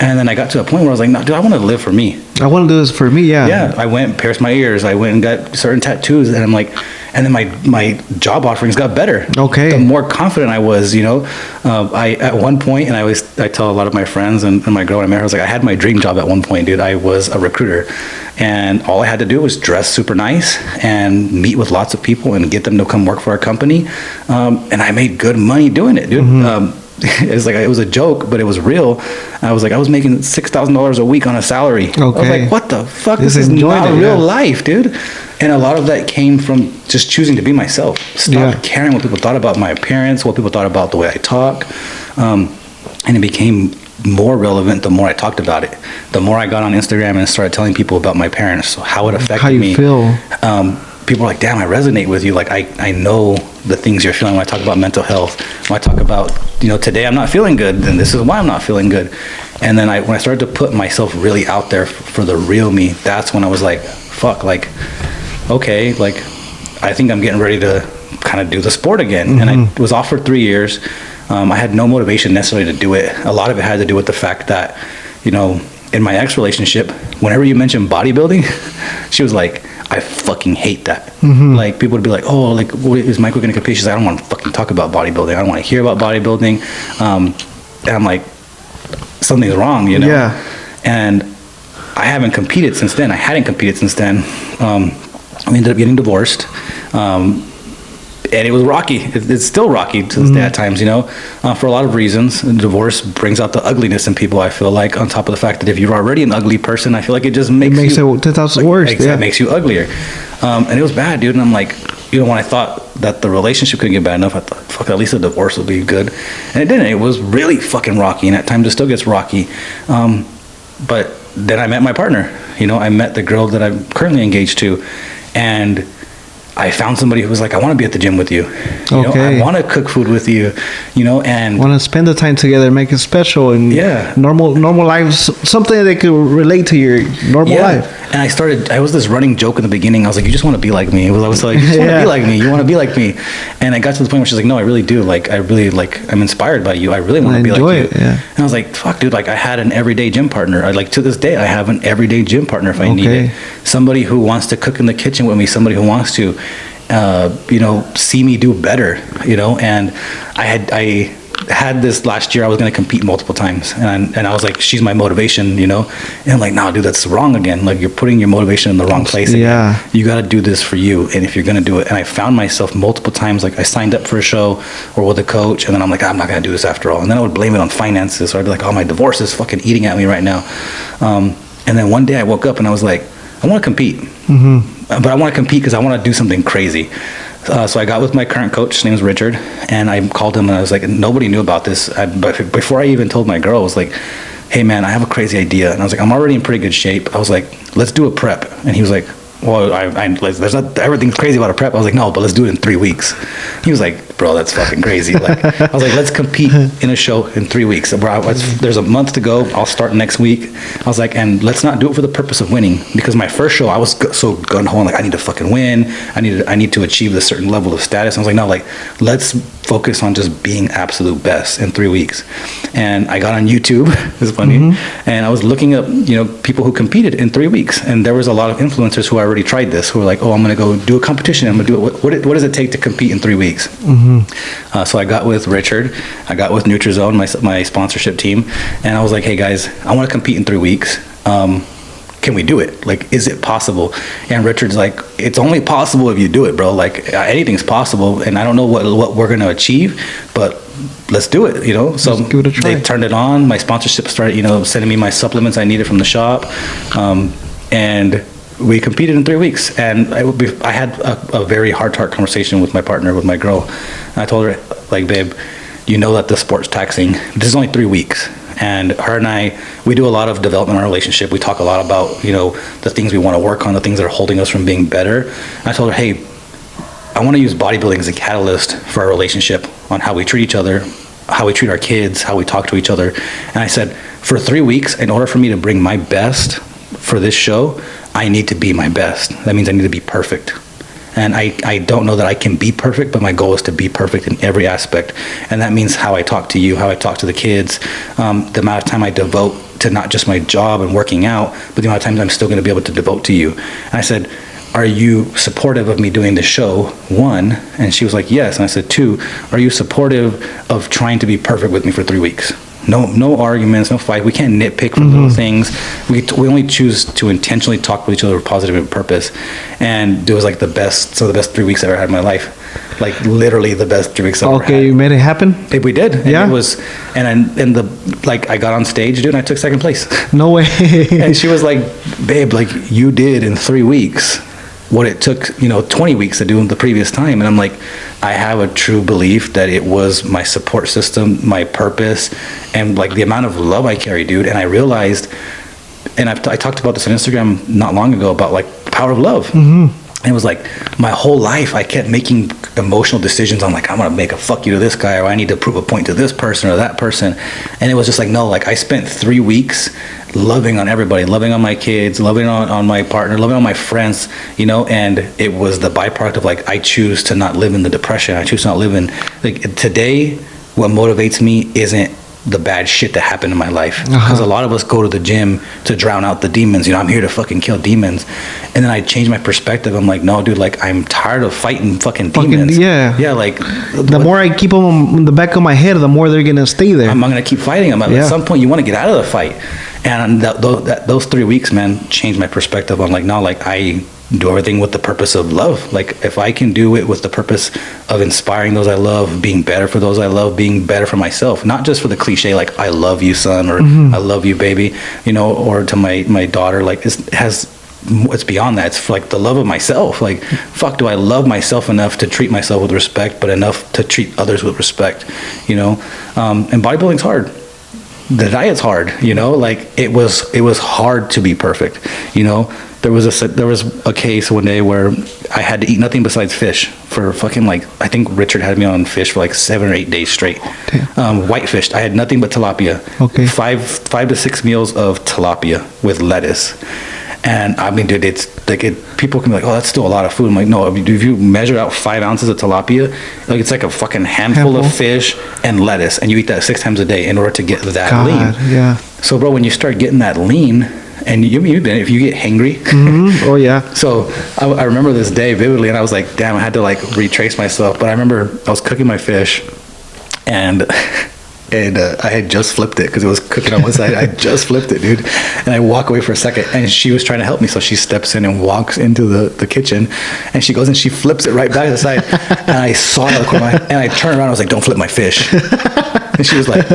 [SPEAKER 2] And then I got to a point where I was like, no, dude, I want to live for me.
[SPEAKER 1] I want to do this for me. Yeah.
[SPEAKER 2] Yeah. I went and pierced my ears. I went and got certain tattoos. And I'm like, and then my job offerings got better.
[SPEAKER 1] Okay.
[SPEAKER 2] The more confident I was, you know, I at one point, and I tell a lot of my friends and my girl when I met her, I was like, I had my dream job at one point, dude. I was a recruiter, and all I had to do was dress super nice and meet with lots of people and get them to come work for our company. And I made good money doing it, dude. It's like, it was a joke, but it was real. I was making $6,000 a week on a salary.
[SPEAKER 1] Okay.
[SPEAKER 2] I was like, what the fuck? This is
[SPEAKER 1] enjoyed
[SPEAKER 2] not
[SPEAKER 1] it,
[SPEAKER 2] real
[SPEAKER 1] yeah.
[SPEAKER 2] life, dude. And a lot of that came from just choosing to be myself. Stop caring what people thought about my appearance, what people thought about the way I talk. And it became more relevant the more I talked about it. The more I got on Instagram and started telling people about my parents, how it affected me.
[SPEAKER 1] How you feel.
[SPEAKER 2] People are like, damn, I resonate with you. Like, I know the things you're feeling when I talk about mental health. When I talk about, you know, today I'm not feeling good, then this is why I'm not feeling good. And then when I started to put myself really out there for the real me, that's when I was like, fuck, like, okay, like, I think I'm getting ready to kind of do the sport again. And I was off for 3 years. I had no motivation necessarily to do it. A lot of it had to do with the fact that, you know, in my ex-relationship, whenever you mentioned bodybuilding, she was like, I fucking hate that. Like, people would be like, oh, like, is Michael gonna compete? She's like, I don't want to fucking talk about bodybuilding. I don't want to hear about bodybuilding. And I'm like, something's wrong, you know?
[SPEAKER 1] Yeah.
[SPEAKER 2] And I haven't competed since then. I hadn't competed since then. We ended up getting divorced. And it was rocky. It's still rocky to this day at times, you know, for a lot of reasons. Divorce brings out the ugliness in people, I feel like, on top of the fact that if you're already an ugly person, I feel like it just makes
[SPEAKER 1] it
[SPEAKER 2] you...
[SPEAKER 1] it 10,000 worse.
[SPEAKER 2] It makes you uglier. And it was bad, dude. And I'm like, you know, when I thought that the relationship couldn't get bad enough, I thought, fuck, at least a divorce will be good. And it didn't. It was really fucking rocky. And at times it still gets rocky. But then I met my partner. You know, I met the girl that I'm currently engaged to. And I found somebody who was like, I want to be at the gym with you. You know, I want to cook food with you, you know, and
[SPEAKER 1] want to spend the time together, make it special, and normal life, something that they could relate to your normal life.
[SPEAKER 2] And I was this running joke in the beginning. I was like, you just want to be like me. I was like, you just want to be like me. You want to be like me. And I got to the point where she's like, no, I really do. Like, I really, like, I'm inspired by you. I really want to be like you. And I was like, fuck, dude, like, I had an everyday gym partner. To this day, I have an everyday gym partner if I need it. Somebody who wants to cook in the kitchen with me, somebody who wants to, you know, see me do better, you know. And I had this last year. I was going to compete multiple times, and I was like, she's my motivation, you know. And I'm like, no, dude, that's wrong again. Like, you're putting your motivation in the wrong place again. You got to do this for you, and if you're going to do it. And I found myself multiple times, like, I signed up for a show or with a coach, and then I'm like, I'm not going to do this after all. And then I would blame it on finances, or I'd be like, oh, my divorce is fucking eating at me right now. And then one day I woke up and I was like, I want to compete. But I want to compete because I want to do something crazy. So I got with my current coach, his name is Richard, and I called him and I was like, nobody knew about this. But before I even told my girl, I was like, hey man, I have a crazy idea. And I was like, I'm already in pretty good shape. I was like, let's do a prep. And he was like, well, there's not everything's crazy about a prep. I was like, no, but let's do it in 3 weeks. He was like, bro, that's fucking crazy. Like, I was like, let's compete in a show in 3 weeks. There's a month to go. I'll start next week. I was like, and let's not do it for the purpose of winning, because my first show I was so gun ho, like, I need to fucking win. I need to achieve a certain level of status. I was like, no, like, let's focus on just being absolute best in 3 weeks. And I got on YouTube. It's funny, and I was looking up, you know, people who competed in 3 weeks, and there was a lot of influencers who already tried this, who were like, oh, I'm gonna go do a competition. I'm gonna do it. What does it take to compete in 3 weeks? So I got with Richard, I got with Nutrizone, my sponsorship team, and I was like, hey guys, I want to compete in 3 weeks. Can we do it? Like, is it possible? And Richard's like, it's only possible if you do it, bro. Like, anything's possible, and I don't know what we're gonna achieve, but let's do it, you know. So they turned it on. My sponsorship started, you know, sending me my supplements I needed from the shop, and we competed in 3 weeks. And I had a very heart-to-heart conversation with my partner, with my girl. And I told her, like, babe, you know that the sport's taxing. This is only 3 weeks. And her and I, we do a lot of development in our relationship. We talk a lot about, you know, the things we want to work on, the things that are holding us from being better. And I told her, hey, I want to use bodybuilding as a catalyst for our relationship, on how we treat each other, how we treat our kids, how we talk to each other. And I said, for 3 weeks, in order for me to bring my best for this show, I need to be my best. That means I need to be perfect. And I don't know that I can be perfect, but my goal is to be perfect in every aspect. And that means how I talk to you, how I talk to the kids, the amount of time I devote to not just my job and working out, but the amount of times I'm still going to be able to devote to you. And I said, are you supportive of me doing the show? 1. And she was like, yes. And I said, 2, are you supportive of trying to be perfect with me for 3 weeks? No arguments, no fight. We can't nitpick from little things. We only choose to intentionally talk with each other with positive and purpose. And it was like the best 3 weeks I ever had in my life. Like literally the best 3 weeks I ever had.
[SPEAKER 1] Okay, you made it happen?
[SPEAKER 2] We did. And
[SPEAKER 1] yeah.
[SPEAKER 2] It was, and I got on stage, dude, and I took 2nd place.
[SPEAKER 1] No way.
[SPEAKER 2] And she was like, babe, like you did in 3 weeks what it took, 20 weeks to do in the previous time. And I'm like, I have a true belief that it was my support system, my purpose, and like the amount of love I carry, dude. And I realized, and I talked about this on Instagram not long ago about like power of love. Mm-hmm. And it was like my whole life I kept making emotional decisions on like, I'm gonna make a fuck you to this guy, or I need to prove a point to this person or that person. And it was just like, no, like I spent 3 weeks loving on everybody, loving on my kids, loving on my partner, loving on my friends, and it was the byproduct of like, I choose to not live in the depression. I choose to not live in, like today, what motivates me isn't the bad shit that happened in my life, because a lot of us go to the gym to drown out the demons. I'm here to fucking kill demons. And then I changed my perspective. I'm like, no, dude, like I'm tired of fighting fucking demons.
[SPEAKER 1] Yeah,
[SPEAKER 2] like
[SPEAKER 1] the more I keep them in the back of my head, the more they're gonna stay there.
[SPEAKER 2] I'm gonna keep fighting them. At some point you want to get out of the fight. And those 3 weeks, man, changed my perspective. I'm like, no, like I do everything with the purpose of love. Like if I can do it with the purpose of inspiring those I love, being better for those I love, being better for myself, not just for the cliche like I love you son, or I love you baby, or to my daughter, like it's beyond that. It's for like the love of myself. Like fuck, do I love myself enough to treat myself with respect, but enough to treat others with respect, and bodybuilding's hard. The diet's hard, like it was hard to be perfect. There was a case one day where I had to eat nothing besides fish for fucking like, I think Richard had me on fish for like 7 or 8 days straight. Whitefish. I had nothing but tilapia.
[SPEAKER 1] Okay.
[SPEAKER 2] 5 to 6 meals of tilapia with lettuce. And I mean, dude, it's like people can be like, oh, that's still a lot of food. I'm like, no, if you measure out 5 ounces of tilapia, like it's like a fucking handful of fish and lettuce, and you eat that 6 times a day in order to get that lean.
[SPEAKER 1] Yeah.
[SPEAKER 2] So, bro, when you start getting that lean, and if you get hangry.
[SPEAKER 1] Oh yeah.
[SPEAKER 2] So I remember this day vividly, and I was like, damn, I had to like retrace myself. But I remember I was cooking my fish, and I had just flipped it because it was cooking on one side. I just flipped it, dude. And I walk away for a second, and she was trying to help me. So she steps in and walks into the kitchen, and she goes and she flips it right back to the side. And I saw it, and I turned around. I was like, don't flip my fish. And she was like,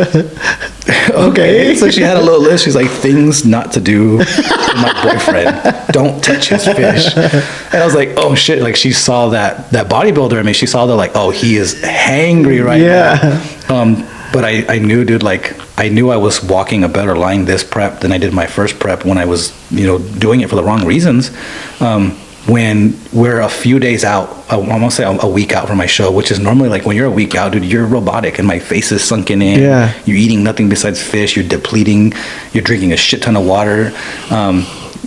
[SPEAKER 2] okay. So she had a little list. She's like, things not to do with my boyfriend. Don't touch his fish. And I was like, oh shit. Like she saw that bodybuilder in me. She saw the like, oh, he is hangry right now. But I knew, dude, like I knew I was walking a better line this prep than I did my first prep when I was, doing it for the wrong reasons. When we're a few days out, I almost say a week out from my show, which is normally like when you're a week out, dude, you're robotic and my face is sunken in.
[SPEAKER 1] Yeah.
[SPEAKER 2] You're eating nothing besides fish. You're depleting. You're drinking a shit ton of water.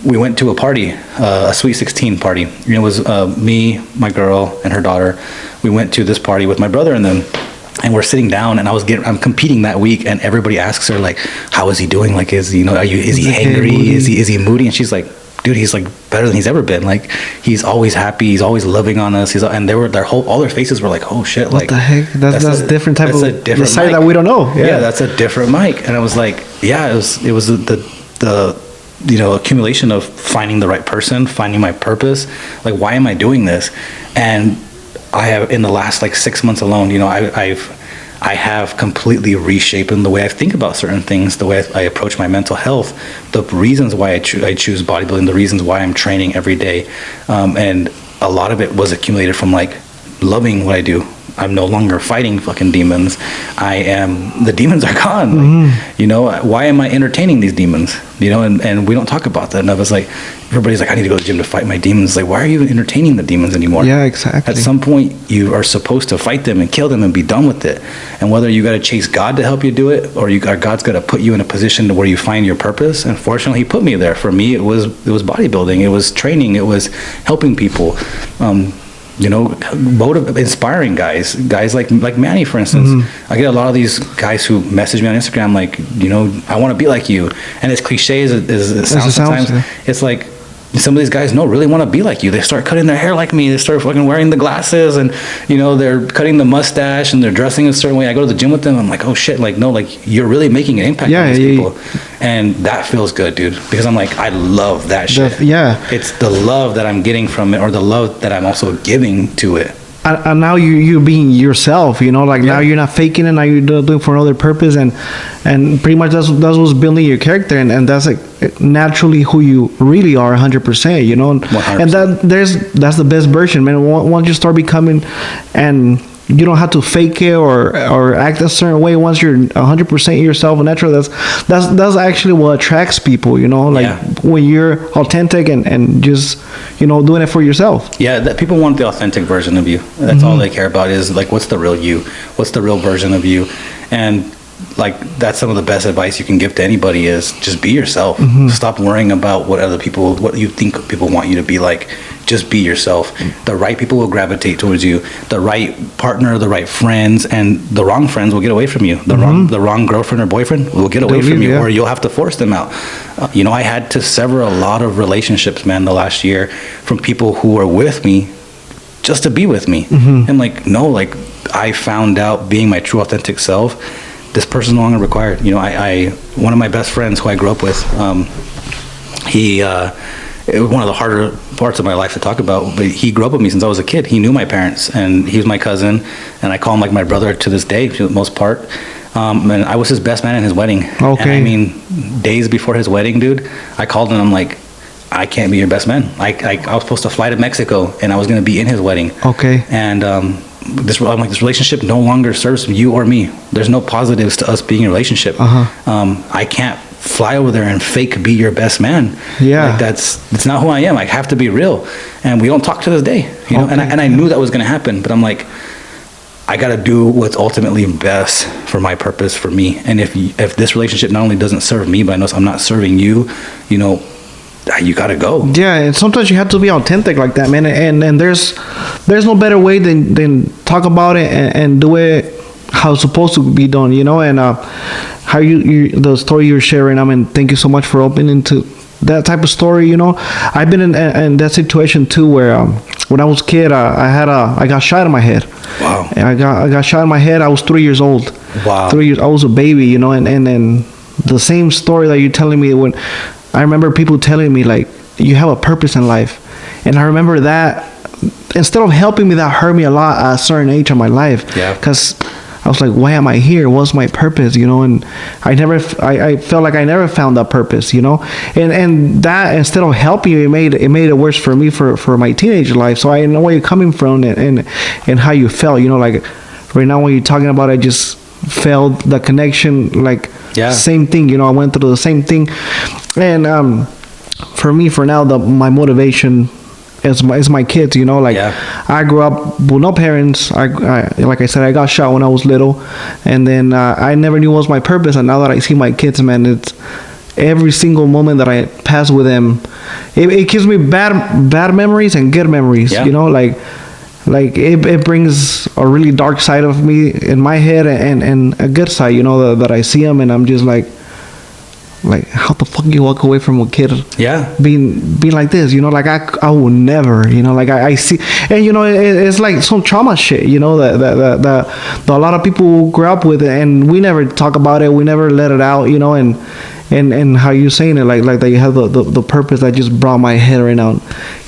[SPEAKER 2] We went to a party, a Sweet 16 party. It was me, my girl, and her daughter. We went to this party with my brother and them. And we're sitting down, and I'm competing that week, and everybody asks her like, "How is he doing? Like, is he hangry? Is he moody?" And she's like, "Dude, he's like better than he's ever been. Like, he's always happy. He's always loving on us. And all their faces were like, oh shit,
[SPEAKER 1] what
[SPEAKER 2] like
[SPEAKER 1] the heck? That's a different type of the side that we don't know.
[SPEAKER 2] Yeah, that's a different mic." And I was like, yeah, it was the accumulation of finding the right person, finding my purpose. Like, why am I doing this? And I have, in the last like 6 months alone, I have completely reshaped the way I think about certain things, the way I approach my mental health, the reasons why I choose bodybuilding, the reasons why I'm training every day. And a lot of it was accumulated from like loving what I do. I'm no longer fighting fucking demons. The demons are gone. Like, why am I entertaining these demons? And we don't talk about that enough. It's like, everybody's like, I need to go to the gym to fight my demons. It's like, why are you entertaining the demons anymore?
[SPEAKER 1] Yeah, exactly.
[SPEAKER 2] At some point, you are supposed to fight them and kill them and be done with it. And whether you got to chase God to help you do it, or God's got to put you in a position to where you find your purpose. And fortunately, He put me there. For me, it was bodybuilding. It was training. It was helping people. inspiring guys like Manny, for instance. I get a lot of these guys who message me on Instagram like, I want to be like you. And as cliche as it sounds sometimes, it's like, some of these guys really want to be like you. They start cutting their hair like me. They start fucking wearing the glasses, and they're cutting the mustache, and they're dressing a certain way. I go to the gym with them. I'm like, oh shit, like, no, like, you're really making an impact on these people. And that feels good, dude, because I'm like, I love that shit. It's the love that I'm getting from it, or the love that I'm also giving to it.
[SPEAKER 1] And now you're being yourself, now you're not faking it. Now you're doing it for another purpose, and pretty much that's what's building your character, and that's like naturally who you really are, 100%, 100%. And that's the best version, man. Once you start becoming, and you don't have to fake it or act a certain way. Once you're 100% yourself and natural, that's actually what attracts people, when you're authentic and just doing it for yourself.
[SPEAKER 2] That people want the authentic version of you. That's all they care about, is like, what's the real you, what's the real version of you. And like, that's some of the best advice you can give to anybody, is just be yourself. Stop worrying about what you think people want you to be like. Just be yourself. The right people will gravitate towards you. The right partner, the right friends, and the wrong friends will get away from you. The wrong girlfriend or boyfriend will get away from you, or you'll have to force them out. I had to sever a lot of relationships, man, the last year, from people who were with me just to be with me. And like, no, like, I found out being my true authentic self, this person's no longer required. One of my best friends who I grew up with, it was one of the harder parts of my life to talk about, but he grew up with me since I was a kid. He knew my parents, and he was my cousin, and I call him like my brother to this day, for the most part. And I was his best man in his wedding. Okay. And I mean, days before his wedding, dude, I called him, and I'm like, I can't be your best man. I was supposed to fly to Mexico, and I was going to be in his wedding. Okay. And this relationship no longer serves you or me. There's no positives to us being in a relationship. I can't fly over there and fake be your best man. Like, that's not who I am. I have to be real. And we don't talk to this day, and I knew that was going to happen, but I'm like, I got to do what's ultimately best for my purpose, for me. And if this relationship not only doesn't serve me, but I know I'm not serving you, you got to go. And
[SPEAKER 1] sometimes you have to be authentic like that, man. And there's no better way than talk about it and do it how it's supposed to be done, and how you the story you're sharing. I mean, thank you so much for opening to that type of story. I've been in that situation too, where when I was a kid, I got shot in my head. Wow. And I got shot in my head. I was 3 years old. Wow. 3 years. I was a baby, and then the same story that you're telling me, when I remember people telling me, like, you have a purpose in life, and I remember that instead of helping me, that hurt me a lot at a certain age of my life. Because I was like, why am I here? What's my purpose? And I felt like I never found that purpose, and that, instead of helping you, it made it worse for me for my teenage life. So I know where you're coming from and how you felt, like right now when you're talking about it, I just felt the connection, like same thing, I went through the same thing. And for me, for now, my motivation is my kids, I grew up with no parents. I like I said, I got shot when I was little, and then I never knew what was my purpose. And now that I see my kids, man, it's every single moment that I pass with them, it gives me bad memories and good memories. Like it brings a really dark side of me in my head, and a good side, that I see them, and I'm just like, how the fuck you walk away from a kid being like this, like I will never, like I see, and it's like some trauma shit, that a lot of people grew up with, and we never talk about it, we never let it out, and how you saying it, like that you have the purpose that just brought my head right now,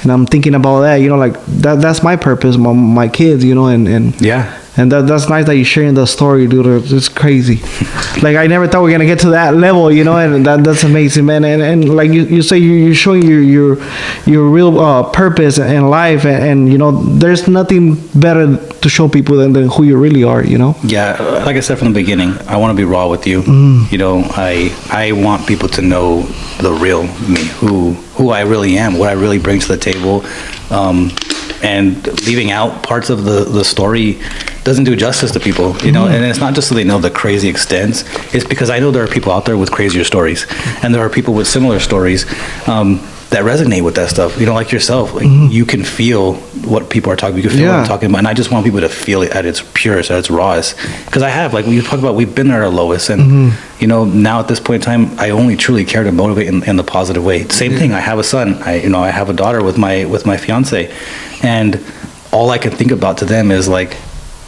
[SPEAKER 1] and I'm thinking about that, like that's my purpose, my kids, and that's nice that you're sharing the story, dude. It's crazy. Like, I never thought we were gonna get to that level, and that's amazing, man. And like you say, you're showing your real purpose in life, and there's nothing better to show people than who you really are,
[SPEAKER 2] Yeah, like I said from the beginning, I want to be raw with you. I want people to know the real me, who I really am, what I really bring to the table. And leaving out parts of the story doesn't do justice to people, and it's not just so they know the crazy extents. It's because I know there are people out there with crazier stories, and there are people with similar stories. that resonate with that stuff. You know, like yourself, like you can feel what people are talking. You can feel what I'm talking about, and I just want people to feel it at its purest, at its rawest. Because I have, like, when you talk about, we've been there at our lowest, and you know, now at this point in time, I only truly care to motivate in the positive way. Same thing. I have a son. I have a daughter with my fiance, and all I can think about to them is like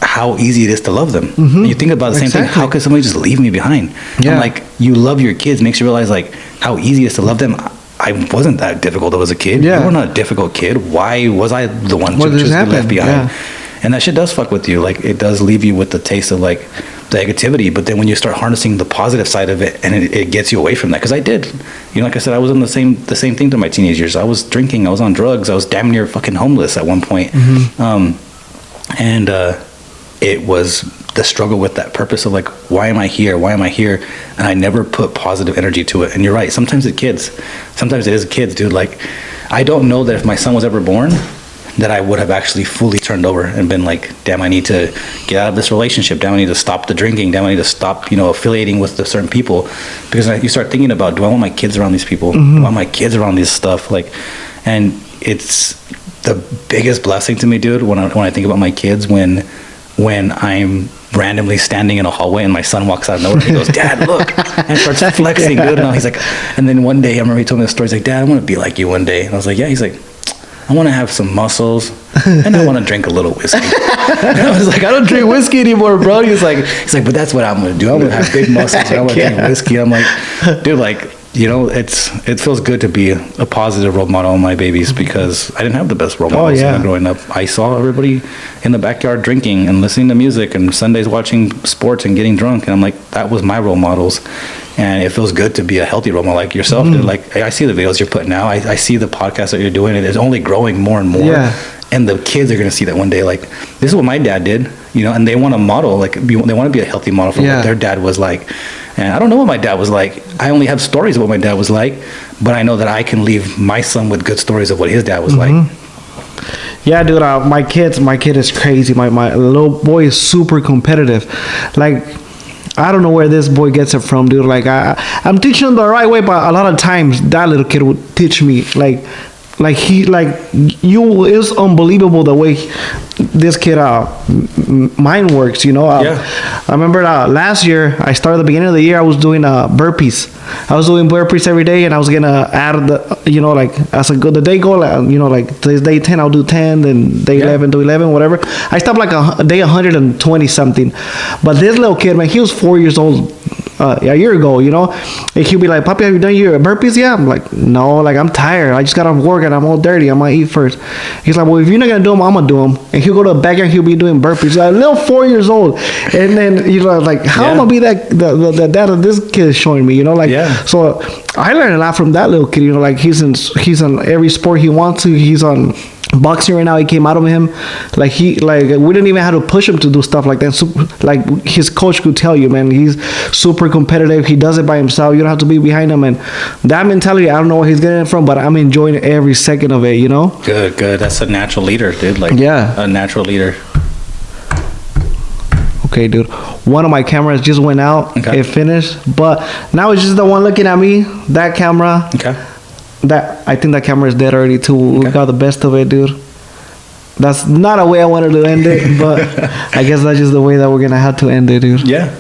[SPEAKER 2] how easy it is to love them. And you think about the same thing. How could somebody just leave me behind? I'm like, you love your kids, makes you realize like how easy it is to love them. I wasn't that difficult as a kid. You were not a difficult kid. Why was I the one to just be left behind? And that shit does fuck with you. Like, it does leave you with the taste of like the negativity. But then when you start harnessing the positive side of it, and it gets you away from that. Because I did, you know, like I said, I was in the same thing through my teenage years. I was drinking. I was on drugs. I was damn near fucking homeless at one point. It was the struggle with that purpose of like, why am I here? Why am I here? And I never put positive energy to it. And you're right. Sometimes it is kids, dude. Like, I don't know that if my son was ever born, that I would have actually fully turned over and been like, damn, I need to get out of this relationship. Damn, I need to stop the drinking. Damn, I need to stop, you know, affiliating with the certain people. Because you start thinking about, do I want my kids around these people? Do I want my kids around this stuff? Like, and it's the biggest blessing to me, dude, when I think about my kids, when I'm randomly standing in a hallway and my son walks out of nowhere and he goes, Dad, look, and starts flexing, dude. And he's like, and then one day I remember he told me the story. He's like, Dad, I want to be like you one day. And I was like, yeah. He's like, I want to have some muscles and I want to drink a little whiskey. And I was like, I don't drink whiskey anymore, bro. He's like, but that's what I'm going to do. I'm going to have big muscles and I'm going to drink whiskey. I'm like, dude, like, you know, it feels good to be a positive role model on my babies, because I didn't have the best role models growing up. I saw everybody in the backyard drinking and listening to music, and Sundays watching sports and getting drunk, and I'm like, that was my role models. And it feels good to be a healthy role model like yourself. Like, I see the videos you're putting out. I see the podcast that you're doing, and it's only growing more and more. And the kids are going to see that one day. Like, this is what my dad did, you know, and they want to model, like, they want to be a healthy model for what their dad was like. And I don't know what my dad was like. I only have stories of what my dad was like, but I know that I can leave my son with good stories of what his dad was like.
[SPEAKER 1] Yeah, dude, my kid is crazy. My little boy is super competitive. Like, I don't know where this boy gets it from, dude. Like, I'm teaching him the right way, but a lot of times that little kid would teach me, it's unbelievable the way this kid mind works, you know. I remember last year, I started at the beginning of the year, I was doing burpees. I was doing burpees every day, and I was gonna add the, you know, like, as the day go, you know, like today's day 10, I'll do 10, then day 11 do 11, whatever. I stopped like a day 120 something. But this little kid, man, he was 4 years old a year ago, you know, and he'll be like, Papi, have you done your burpees yet? I'm like, no, like, I'm tired. I just got off work and I'm all dirty. I might eat first. He's like, well, if you're not gonna do them, I'm gonna do them. And he'll go to the backyard and he'll be doing burpees. He's like, a little 4 years old, and then you know, like, how am I gonna be the dad that this kid is showing me, you know, like, so I learned a lot from that little kid, you know, like, he's on every sport he wants to. He's on boxing right now. He came out of him, we didn't even have to push him to do stuff like that. So, like, his coach could tell you, man, he's super competitive. He does it by himself. You don't have to be behind him. And that mentality, I don't know where he's getting it from, but I'm enjoying every second of it, you know.
[SPEAKER 2] Good. That's a natural leader, dude. Like, a natural leader.
[SPEAKER 1] Okay, dude, one of my cameras just went out. It finished, but now it's just the one looking at me. That camera, I think that camera is dead already too. We got the best of it, dude. That's not a way I wanted to end it, but I guess that's just the way that we're gonna have to end it, dude.
[SPEAKER 2] Yeah.